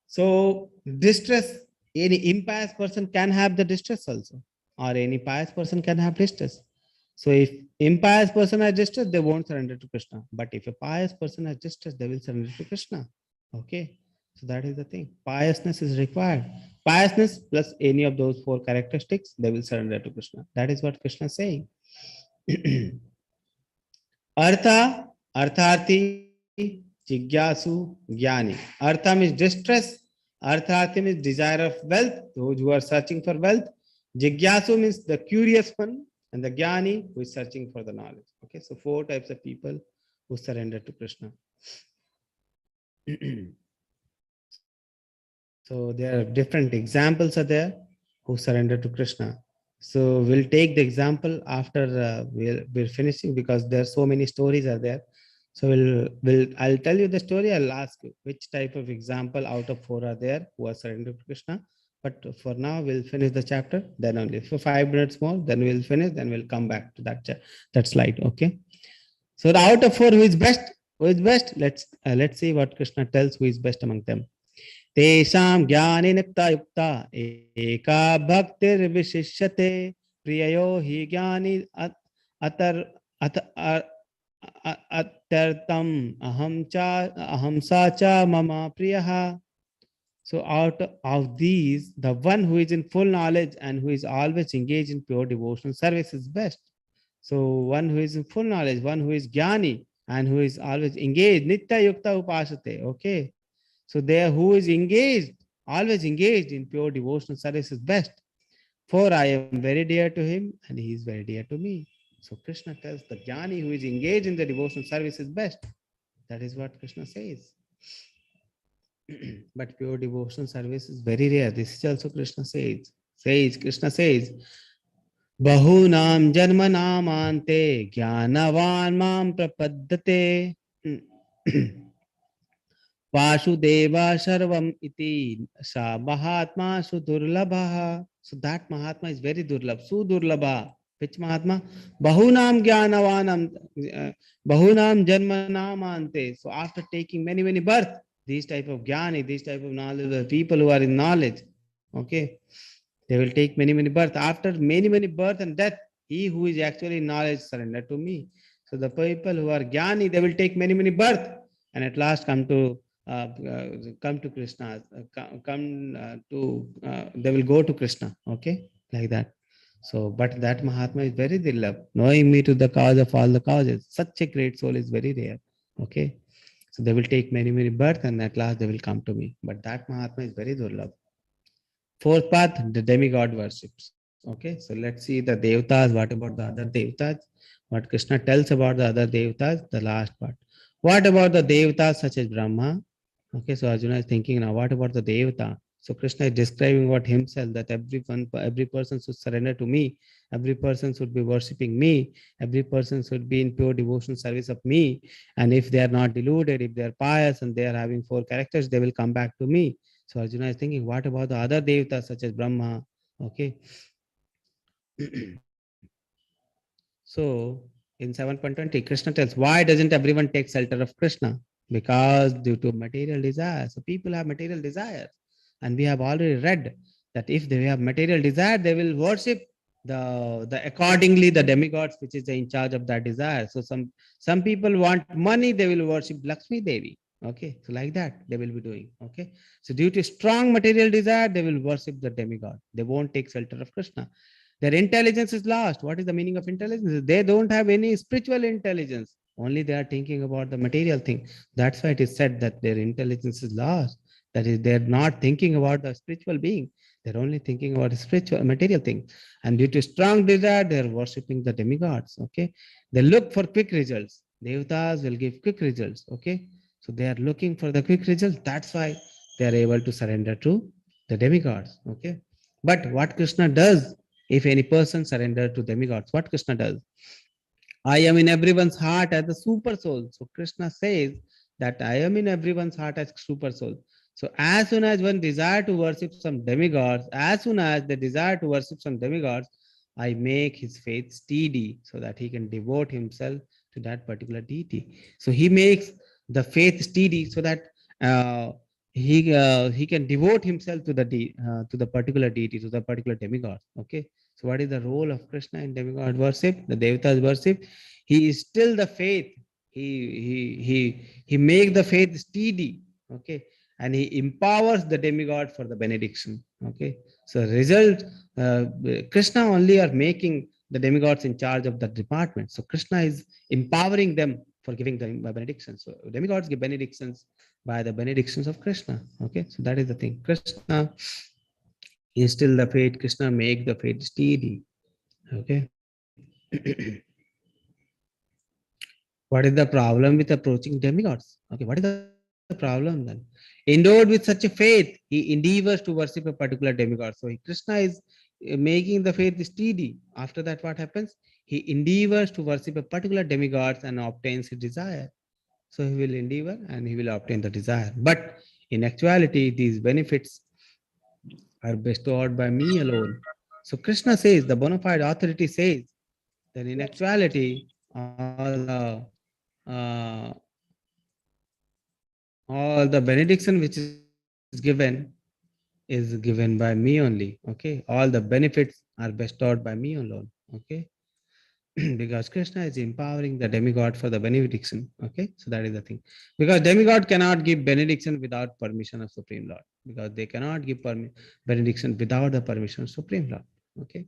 So distress, any impious person can have the distress also, or any pious person can have distress. So if impious person has distress, they won't surrender to Krishna. But if a pious person has distress, they will surrender to Krishna. Okay. So that is the thing. Piousness is required. Piousness plus any of those four characteristics, they will surrender to Krishna. That is what Krishna is saying. Artha, Artharthi, Jigyasu, Jnani. Artha means distress. Artharthi means desire of wealth, those who are searching for wealth. Jigyasu means the curious one, and the Jnani who is searching for the knowledge. Okay, so four types of people who surrender to Krishna. So there are different examples are there who surrender to Krishna. So we'll take the example after we're finishing, because there are so many stories are there. So I'll tell you the story. I'll ask you which type of example out of four are there who are surrendered to Krishna. But for now, we'll finish the chapter. Then only for 5 minutes more. Then we'll finish. Then we'll come back to that slide. Okay. So the out of four, who is best? Who is best? Let's see what Krishna tells. Who is best among them? तेषां ज्ञानिनिक्ता युक्ता एका भक्तिर्विशिष्यते प्रियो हि ज्ञानी अतर अत्यर्थम अहम सा च मम प्रियः. So out of these, the one who is in full knowledge and who is always engaged in pure devotional service is best. So one who is in full knowledge, one who is jnani and who is always engaged, nitya yukta upasate. Okay. So there who is engaged, always engaged in pure devotional service is best. For I am very dear to him and he is very dear to me. So Krishna tells the jnani who is engaged in the devotional service is best. That is what Krishna says. But pure devotional service is very rare. This is also Krishna says. Krishna says, Bahunam janmanamante jnanavan mam prapaddate. Vasudeva Sarvam iti sa Mahatma Sudurlabha. So that Mahatma is very Durlabh, Sudurlabha. Which Mahatma? Bahunam Jnanavanam, Bahunam Janmanamante. So after taking many births, these type of Jnani, these type of knowledge, people who are in knowledge, okay, they will take many births. After many birth and death, he who is actually in knowledge surrender to me. So the people who are Jnani, they will take many birth and at last come to Krishna, they will go to Krishna, okay, like that. So, but that Mahatma is very Dirlabh, knowing me to the cause of all the causes. Such a great soul is very rare, okay. So they will take many births and at last they will come to me. But that Mahatma is very Durlabh. Fourth path, the demigod worships. Okay, so let's see the Devatas. What about the other Devatas? What Krishna tells about the other Devatas, the last part. What about the Devatas such as Brahma? Okay, so Arjuna is thinking now, what about the Devata? So Krishna is describing what himself, that every person should surrender to me, every person should be worshipping me, every person should be in pure devotional service of me. And if they are not deluded, if they are pious and they are having four characters, they will come back to me. So Arjuna is thinking, what about the other Devatas such as Brahma? Okay. So in 7.20, Krishna tells, why doesn't everyone take shelter of Krishna? Because due to material desire. So people have material desires. And we have already read that if they have material desire, they will worship the accordingly the demigods, which is in charge of that desire. So some people want money, they will worship Lakshmi Devi. Okay, so like that they will be doing. Okay, so due to strong material desire, they will worship the demigod. They won't take shelter of Krishna. Their intelligence is lost. What is the meaning of intelligence? They don't have any spiritual intelligence. Only they are thinking about the material thing. That's why it is said that their intelligence is lost. That is, they're not thinking about the spiritual being. They're only thinking about the spiritual material thing. And due to strong desire, they're worshipping the demigods. Okay. They look for quick results. Devatas will give quick results. Okay. So they are looking for the quick results. That's why they are able to surrender to the demigods. Okay. But what Krishna does, if any person surrender to demigods, what Krishna does? I am in everyone's heart as the super soul. So Krishna says that I am in everyone's heart as super soul. So as soon as one desire to worship some demigods, as soon as they desire to worship some demigods, I make his faith steady so that he can devote himself to that particular deity. So he makes the faith steady so that uh, he can devote himself to the particular deity, to the particular demigod. Okay. So what is the role of Krishna in demigod worship, the Devatas worship? He is still the faith. He make the faith steady. Okay, and he empowers the demigod for the benediction. Okay, so result, Krishna only are making the demigods in charge of the department. So Krishna is empowering them for giving the benedictions. So demigods give benedictions by the benedictions of Krishna. Okay, so that is the thing. Krishna is still the fate. Krishna make the fate steady. Okay. What is the problem with approaching demigods? Okay, what is the problem then? Endowed with such a faith, he endeavors to worship a particular demigod. So Krishna is making the faith steady. After that, what happens? He endeavors to worship a particular demigod and obtains his desire. So he will endeavor and he will obtain the desire. But in actuality, these benefits are bestowed by me alone. So Krishna says, the bona fide authority says that in actuality, uh, all the benediction which is given by me only. Okay, all the benefits are bestowed by me alone. Okay, because Krishna is empowering the demigod for the benediction. Okay, so that is the thing. Because demigod cannot give benediction without permission of Supreme Lord. Because they cannot give benediction without the permission of Supreme Lord. Okay,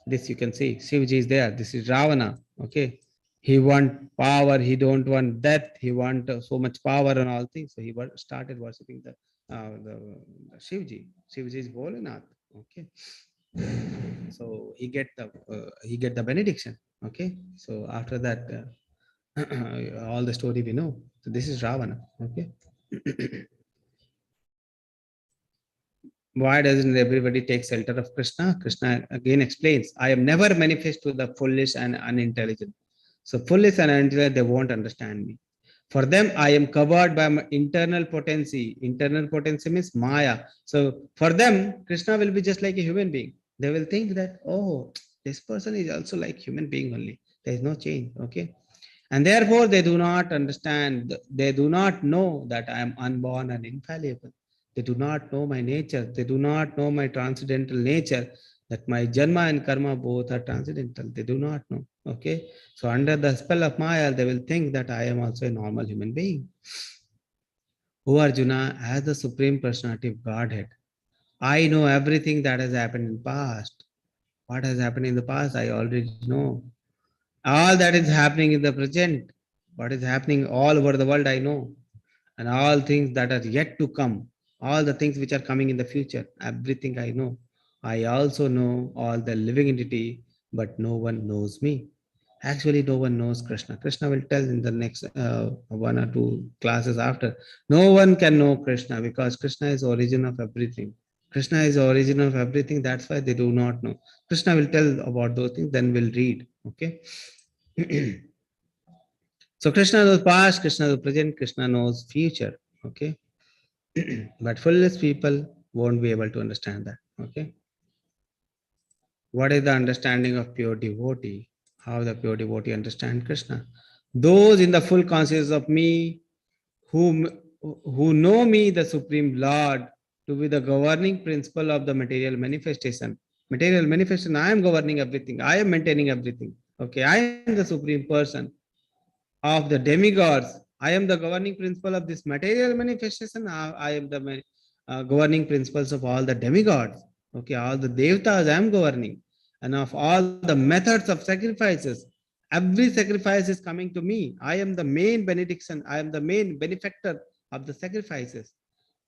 this you can see. Shivji is there. This is Ravana. Okay, he want power. He don't want death. He want so much power and all things. So he started worshipping the Shivji. Shivji is Bholenath. Okay, so he get the benediction. Okay, so after that all the story we know. So this is Ravana. Okay. Why doesn't everybody take shelter of Krishna? Krishna again explains, I am never manifest to the foolish and unintelligent. So foolish and unintelligent, they won't understand me. For them, I am covered by my internal potency. Internal potency means Maya. So for them, Krishna will be just like a human being. They will think that, oh, this person is also like human being only. There is no change. Okay. And therefore, they do not understand, they do not know that I am unborn and infallible. They do not know my nature. They do not know my transcendental nature, that my Janma and Karma both are transcendental. They do not know. Okay. So, under the spell of Maya, they will think that I am also a normal human being. O Arjuna, as the Supreme Personality of Godhead, I know everything that has happened in the past. What has happened in the past, I already know. All that is happening in the present, what is happening all over the world, I know. And all things that are yet to come, all the things which are coming in the future, everything I know. I also know all the living entity, but no one knows me. Actually, no one knows Krishna. Krishna will tell in the next one or two classes after. No one can know Krishna because Krishna is origin of everything. Krishna is the origin of everything. That's why they do not know. Krishna will tell about those things, then we'll read. Okay. So Krishna knows past, Krishna knows present, Krishna knows future. Okay. But foolish people won't be able to understand that. Okay. What is the understanding of pure devotee? How the pure devotee understand Krishna? Those in the full consciousness of me who, who know me, the Supreme Lord, to be the governing principle of the material manifestation. Material manifestation, I am governing everything. I am maintaining everything. Okay, I am the Supreme Person of the demigods. I am the governing principle of this material manifestation. I am the governing principles of all the demigods. Okay, all the devatas I am governing. And of all the methods of sacrifices, every sacrifice is coming to me. I am the main benediction. I am the main benefactor of the sacrifices.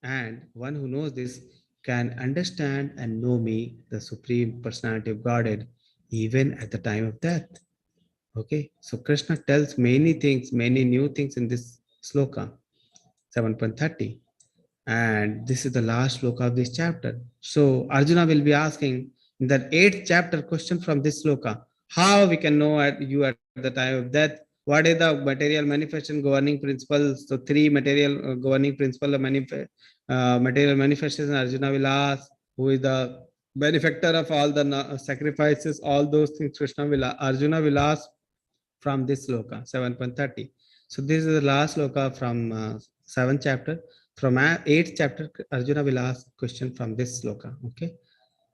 And one who knows this can understand and know me, the Supreme Personality of Godhead, even at the time of death. Okay, so Krishna tells many things, many new things in this sloka 7.30. And this is the last sloka of this chapter. So Arjuna will be asking in the 8th chapter question from this sloka, how we can know at you at the time of death? What is the material manifestation governing principles? So three material governing principle of material manifestation Arjuna will ask, who is the benefactor of all the sacrifices, all those things Krishna will Arjuna will ask from this sloka 7.30. So this is the last sloka from 7th chapter. From 8th chapter, Arjuna will ask question from this sloka. Okay,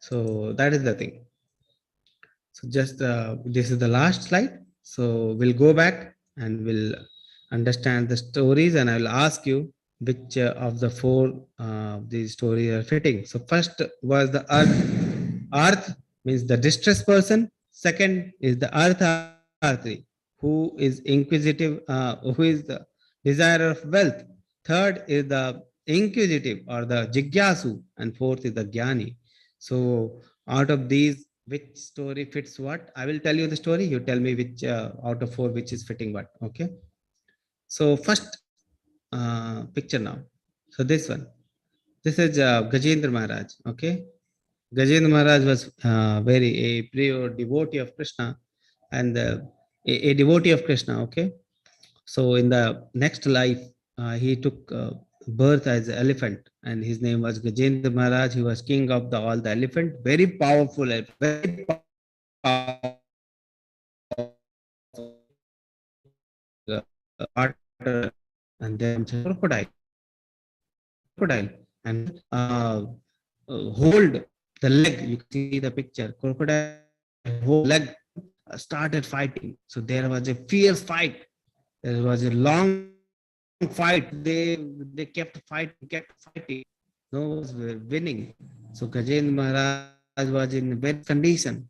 so that is the thing. So just this is the last slide. So we'll go back and we'll understand the stories, and I will ask you which of the four these stories are fitting. So first was the earth. Earth means the distressed person. Second is the Arthatri, who is inquisitive, who is the desire of wealth. Third is the inquisitive or the jigyasu, and fourth is the jnani. So out of these, which story fits what? I will tell you the story. You tell me which out of four which is fitting what. Okay. So first picture now. So this one. This is Gajendra Maharaj. Okay. Gajendra Maharaj was very a pure devotee of Krishna and a devotee of Krishna. Okay. So in the next life, he took birth as an elephant, and his name was Gajendra Maharaj. He was king of the all the elephant, very powerful, very water, and then crocodile, and hold the leg. You can see the picture. Crocodile hold leg started fighting. So there was a fierce fight. There was a long fight. They kept fighting. No one was winning. So Gajendra Maharaj was in very condition,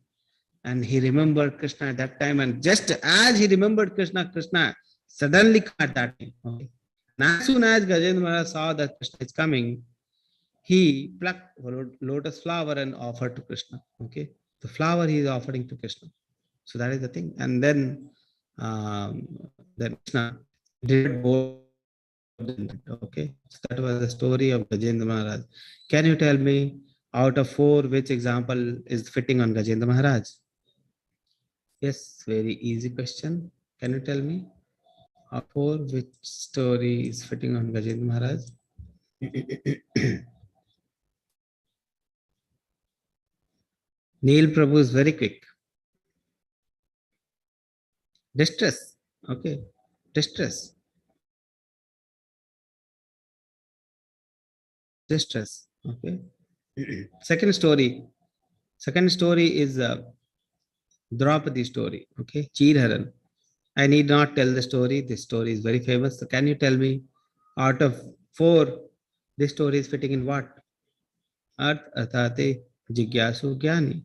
and he remembered Krishna at that time. And just as he remembered Krishna, Krishna suddenly came at that time. Okay. And as soon as Gajendra Maharaj saw that Krishna is coming, he plucked a lotus flower and offered to Krishna. Okay, the flower he is offering to Krishna. So that is the thing. And then Krishna did both of them. Okay, so that was the story of Gajendra Maharaj. Can you tell me out of four which example is fitting on Gajendra Maharaj? Yes, very easy question. Can you tell me? For which story is fitting on Gajendra Maharaj? Neil Prabhu is very quick. Distress. Okay. Distress. Distress. Okay. Second story. Second story is Draupadi story. Okay. Cheerharan. I need not tell the story. This story is very famous. So can you tell me, out of four, this story is fitting in what? Arth, Arthate, Jigyasu, Gyani.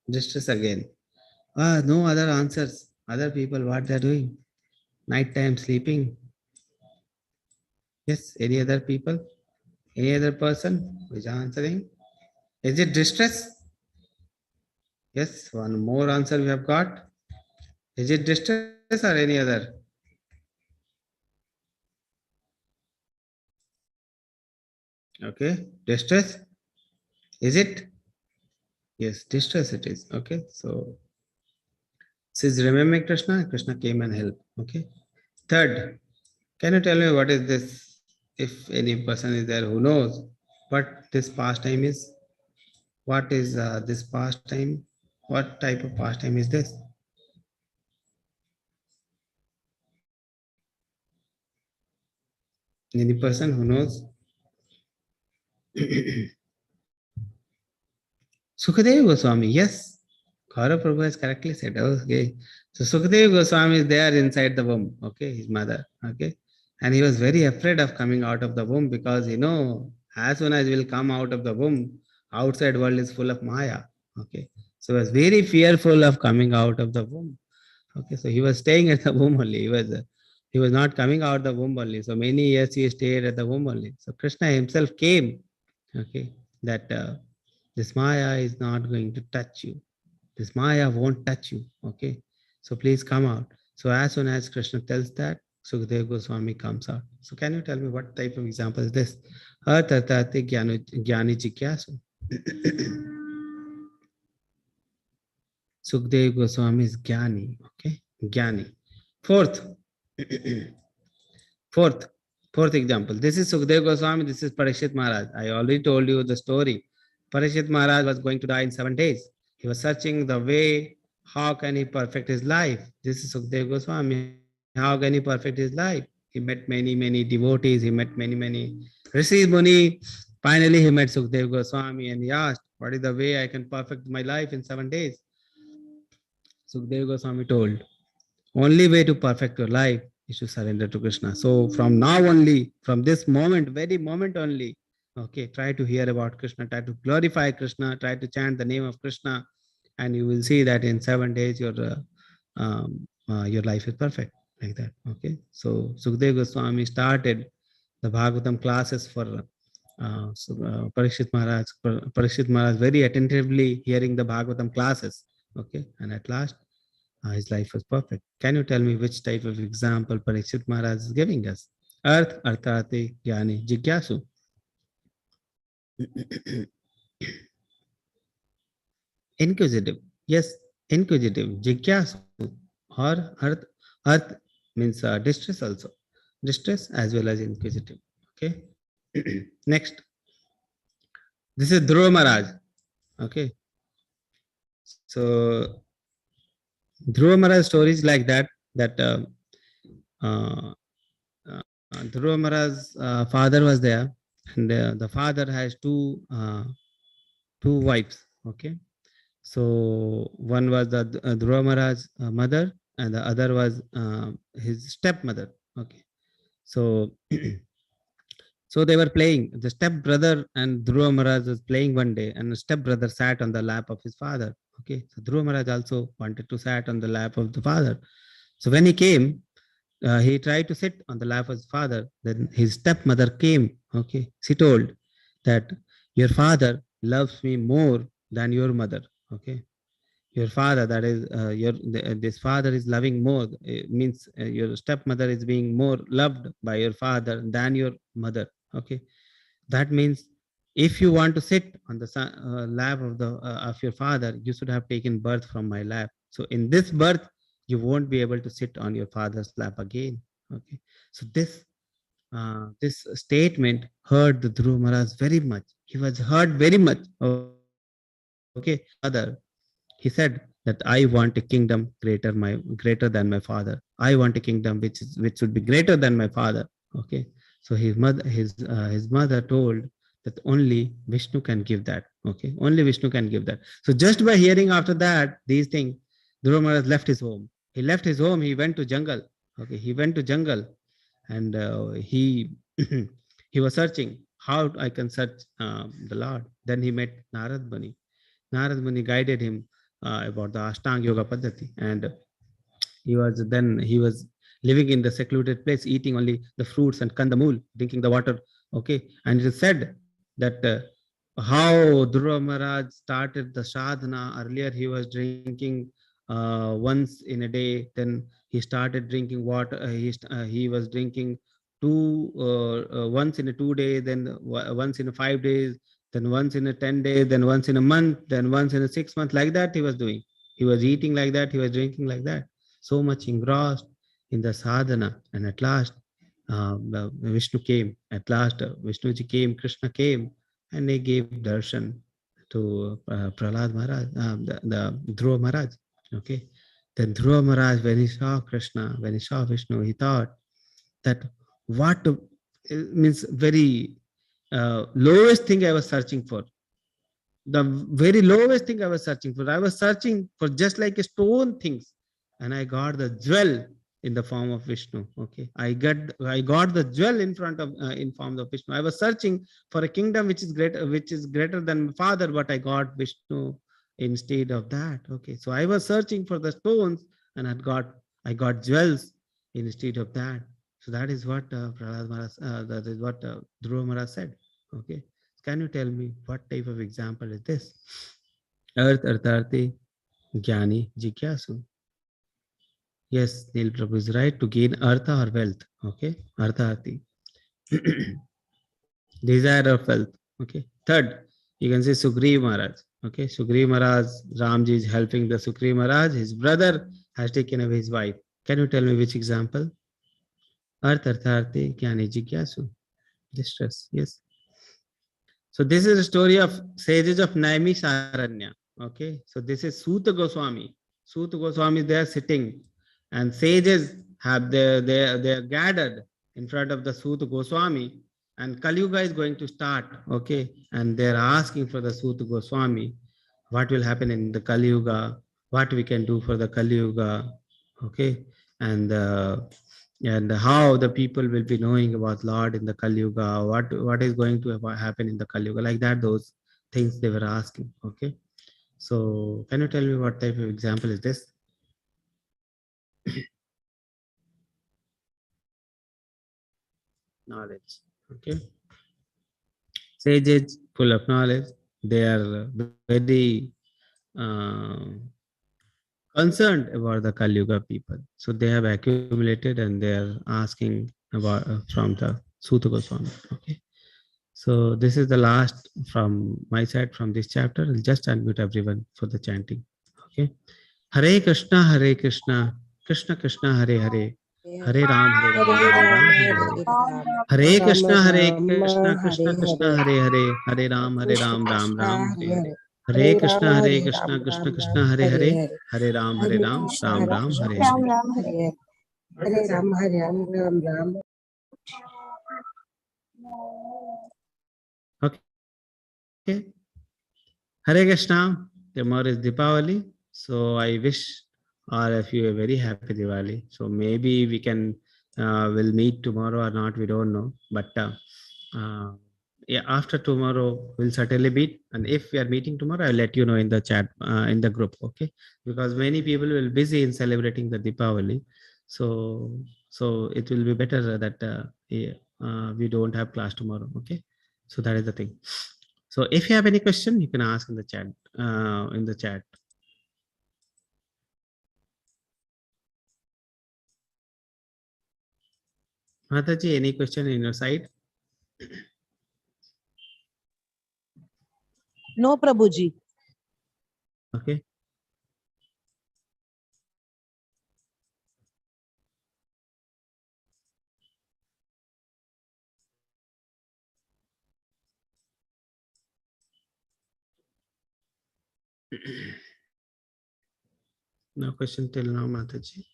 Distress again. No other answers. Other people, what they're doing? Nighttime sleeping. Yes, any other people? Any other person who is answering? Is it distress? Yes, one more answer we have got. Is it distress or any other? Okay, distress. Is it? Yes, distress it is. Okay, so since remembering Krishna, Krishna came and helped. Okay. Third, can you tell me what is this? If any person is there who knows what this pastime is, what is this pastime? What type of pastime is this? Any person who knows? Sukadeva Goswami, yes. Gaurav Prabhu has correctly said. Okay. So Sukadeva Goswami is there inside the womb. Okay, his mother. Okay. And he was very afraid of coming out of the womb because as soon as he will come out of the womb, outside world is full of Maya. Okay. So he was very fearful of coming out of the womb. Okay. So he was staying at the womb only. He was not coming out the womb only. So many years he stayed at the womb only. So Krishna himself came. Okay. That this Maya is not going to touch you. This Maya won't touch you. Okay. So please come out. So as soon as Krishna tells that, Sukadeva Goswami comes out. So can you tell me what type of example is this? Artatate Gyani Jikyasu. Sukadeva Goswami is Gyani. Okay. Gyani. Fourth. Fourth. Fourth example. This is Sukadeva Goswami. This is Parikshit Maharaj. I already told you the story. Parikshit Maharaj was going to die in 7 days. He was searching the way, how can he perfect his life? This is Sukadeva Goswami. How can he perfect his life? He met many, many devotees. He met many, many Rishi Muni. Finally, he met Sukadeva Goswami and he asked, what is the way I can perfect my life in 7 days? Sukadeva Goswami told, only way to perfect your life is to surrender to Krishna. So from now only, from this moment, very moment only, okay, try to hear about Krishna, try to glorify Krishna, try to chant the name of Krishna, and you will see that in 7 days your life is perfect, like that. Okay, so Sukadeva Goswami started the Bhagavatam classes for Parikshit Maharaj. Parikshit Maharaj very attentively hearing the Bhagavatam classes. Okay, and at last his life was perfect. Can you tell me which type of example Parikshit Maharaj is giving us? Arth, Arthate, Jnani, Jigyasu. Inquisitive. Yes, inquisitive. Jigyasu. Or Arth means distress also. Distress as well as inquisitive. Okay. Next. This is Dhruva Maharaj. Okay. So Dhruva Maharaj stories like that uh, Dhruva Maharaj's father was there, and the father has two wives. Okay, so one was the Dhruva Maharaj's mother, and the other was his stepmother. Okay, so so they were playing. The step brother and Dhruva Maharaj was playing one day, and the step brother sat on the lap of his father. Okay, so Dhruva Maharaj also wanted to sit on the lap of the father. So when he came, he tried to sit on the lap of his father. Then his stepmother came. Okay, she told that your father loves me more than your mother. Okay, your father, that is this father is loving more, means your stepmother is being more loved by your father than your mother. Okay, that means if you want to sit on the lap of the of your father, you should have taken birth from my lap. So in this birth, you won't be able to sit on your father's lap again. Okay, so this statement hurt the Dhruv Maharaj very much. He was hurt very much. Okay, father, he said that I want a kingdom greater than my father. I want a kingdom which should be greater than my father. Okay, so his mother told that only Vishnu can give that. Okay, only Vishnu can give that. So just by hearing after that these things, Dhruva Maharaj left his home. He left his home. He went to jungle. Okay, he went to jungle, and he he was searching how I can search the Lord. Then he met Narad Muni. Narad Muni guided him about the Ashtanga Yoga Paddhati, and he was living in the secluded place, eating only the fruits and kandamul, drinking the water. Okay, and it is said that how Dhruva Maharaj started the sadhana. Earlier, he was drinking once in a day. Then he started drinking water. He was drinking once in a 2 days, then once in a 5 days, then once in a 10 days, then once in a month, then once in a 6 months. Like that, he was doing. He was eating like that. He was drinking like that. So much engrossed in the sadhana, and at last, Vishnu came. At last, Vishnuji came. Krishna came, and they gave darshan to Prahlad Maharaj, the Dhruva Maharaj. Okay. Then Dhruva Maharaj, when he saw Krishna, when he saw Vishnu, he thought that what means very lowest thing I was searching for. The very lowest thing I was searching for. I was searching for just like a stone things, and I got the jewel in the form of Vishnu. Okay, I got the jewel in front of in form of Vishnu. I was searching for a kingdom which is greater than my father, but I got Vishnu instead of that. Okay, so I was searching for the stones, and I got jewels instead of that. So that is what Prahlad Maharaj, that is what Dhruva Maharaj said. Okay, can you tell me what type of example is this? Earth, Artharthi, Jnani, Jigyasu. Yes, Neil Prabhu is right, to gain Artha or wealth. Okay, Artharthi. Desire of wealth. Okay. Third, you can say Sugriv Maharaj. Okay, Sugriv Maharaj, Ramji is helping the Sugriv Maharaj. His brother has taken away his wife. Can you tell me which example? Arth, Artharthi, Jnani, Jigyasu. Distress. Yes. So this is a story of sages of Naimi Saranya. Okay, so this is Suta Goswami. Suta Goswami, they are sitting, and sages have they are gathered in front of the Suta Goswami, and Kali Yuga is going to start. Okay, and they are asking for the Suta Goswami, what will happen in the Kali Yuga, what we can do for the Kali Yuga. Okay, and how the people will be knowing about Lord in the Kali Yuga, what is going to happen in the Kali Yuga, like that, those things they were asking. Okay, so can you tell me what type of example is this? Knowledge. Okay, sages full of knowledge, they are very concerned about the Kali Yuga people, so they have accumulated and they are asking about from the Suta Goswami. Okay, so this is the last from my side from this chapter. I'll just unmute everyone for the chanting. Okay. Hare Krishna, Krishna Krishna, Hare Hare, Hare Ram, Hare Ram Ram, Ram, Hare Hare. Hare Ram, Hare Ram Krishna, Ram, Krishna Hare Krishna, Hare, Hare Hare, Hare Ram, Krishna Ram Krishna, Ram, Hare Hare Hare. Hare, Hare Hare Krishna, Ram, Krishna Ram Krishna, Ram, Hare Hare Hare, Hare, Hare Ram, Hare Ram, Krishna, Ram Ram, Krishna Hare Krishna, Hare. Hare Hare, Hare Ram, Ram Ram. Okay. Hare Krishna. Tomorrow is Deepavali, so I wish all of you a very happy Diwali. So maybe we can will meet tomorrow or not, we don't know. But yeah, after tomorrow we'll certainly meet. And if we are meeting tomorrow, I'll let you know in the chat in the group. Okay, because many people will busy in celebrating the Deepavali, so it will be better that yeah, we don't have class tomorrow. Okay, so that is the thing. So if you have any question, you can ask in the chat. In the chat. Mataji, any question in your side? No, Prabhuji. Okay. No question till now, Mataji.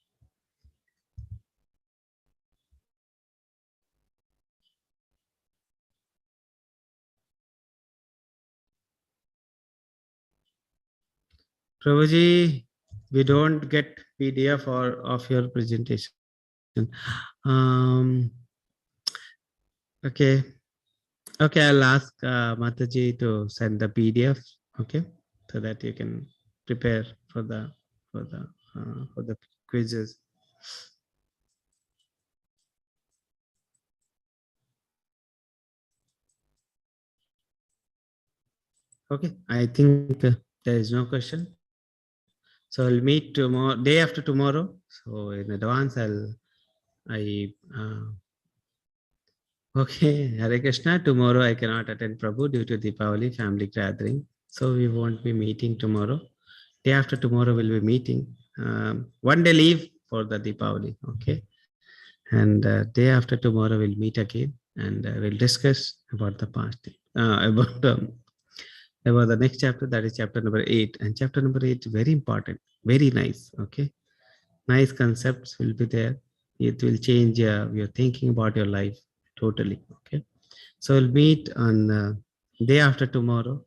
Prabhuji, we don't get PDF or of your presentation. Okay. Okay, I'll ask Mataji to send the PDF. Okay, so that you can prepare for the for the quizzes. Okay, I think there is no question. So I'll meet tomorrow, day after tomorrow. So in advance, okay, Hare Krishna. Tomorrow I cannot attend Prabhu due to Deepavali family gathering. So we won't be meeting tomorrow. Day after tomorrow we'll be meeting. One day leave for the Deepavali. Okay. And day after tomorrow we'll meet again and we'll discuss about the past, about the next chapter, that is chapter number 8. And chapter number 8 is very important, very nice. Okay, nice concepts will be there. It will change your thinking about your life totally. Okay, so we'll meet on day after tomorrow,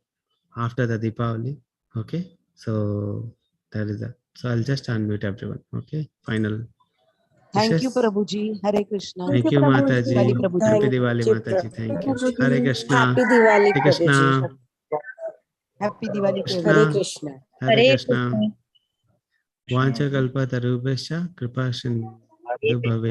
after the Deepavali. Okay, so that is that. So I'll just unmute everyone. Okay, final. Thank you, wishes. Prabhuji. Hare Krishna. Thank you, Prabhuji. Mataji. Happy Thank Diwali, you, Mataji. Thank you. Prabhuji. Hare Krishna. Happy Diwali, Hare Krishna. Prabhuji. Happy Diwali, Krishna. Hare Prabhuji. Krishna. Hare Krishna. Vancha kalpa tarubhasya kripa sindhu bhave.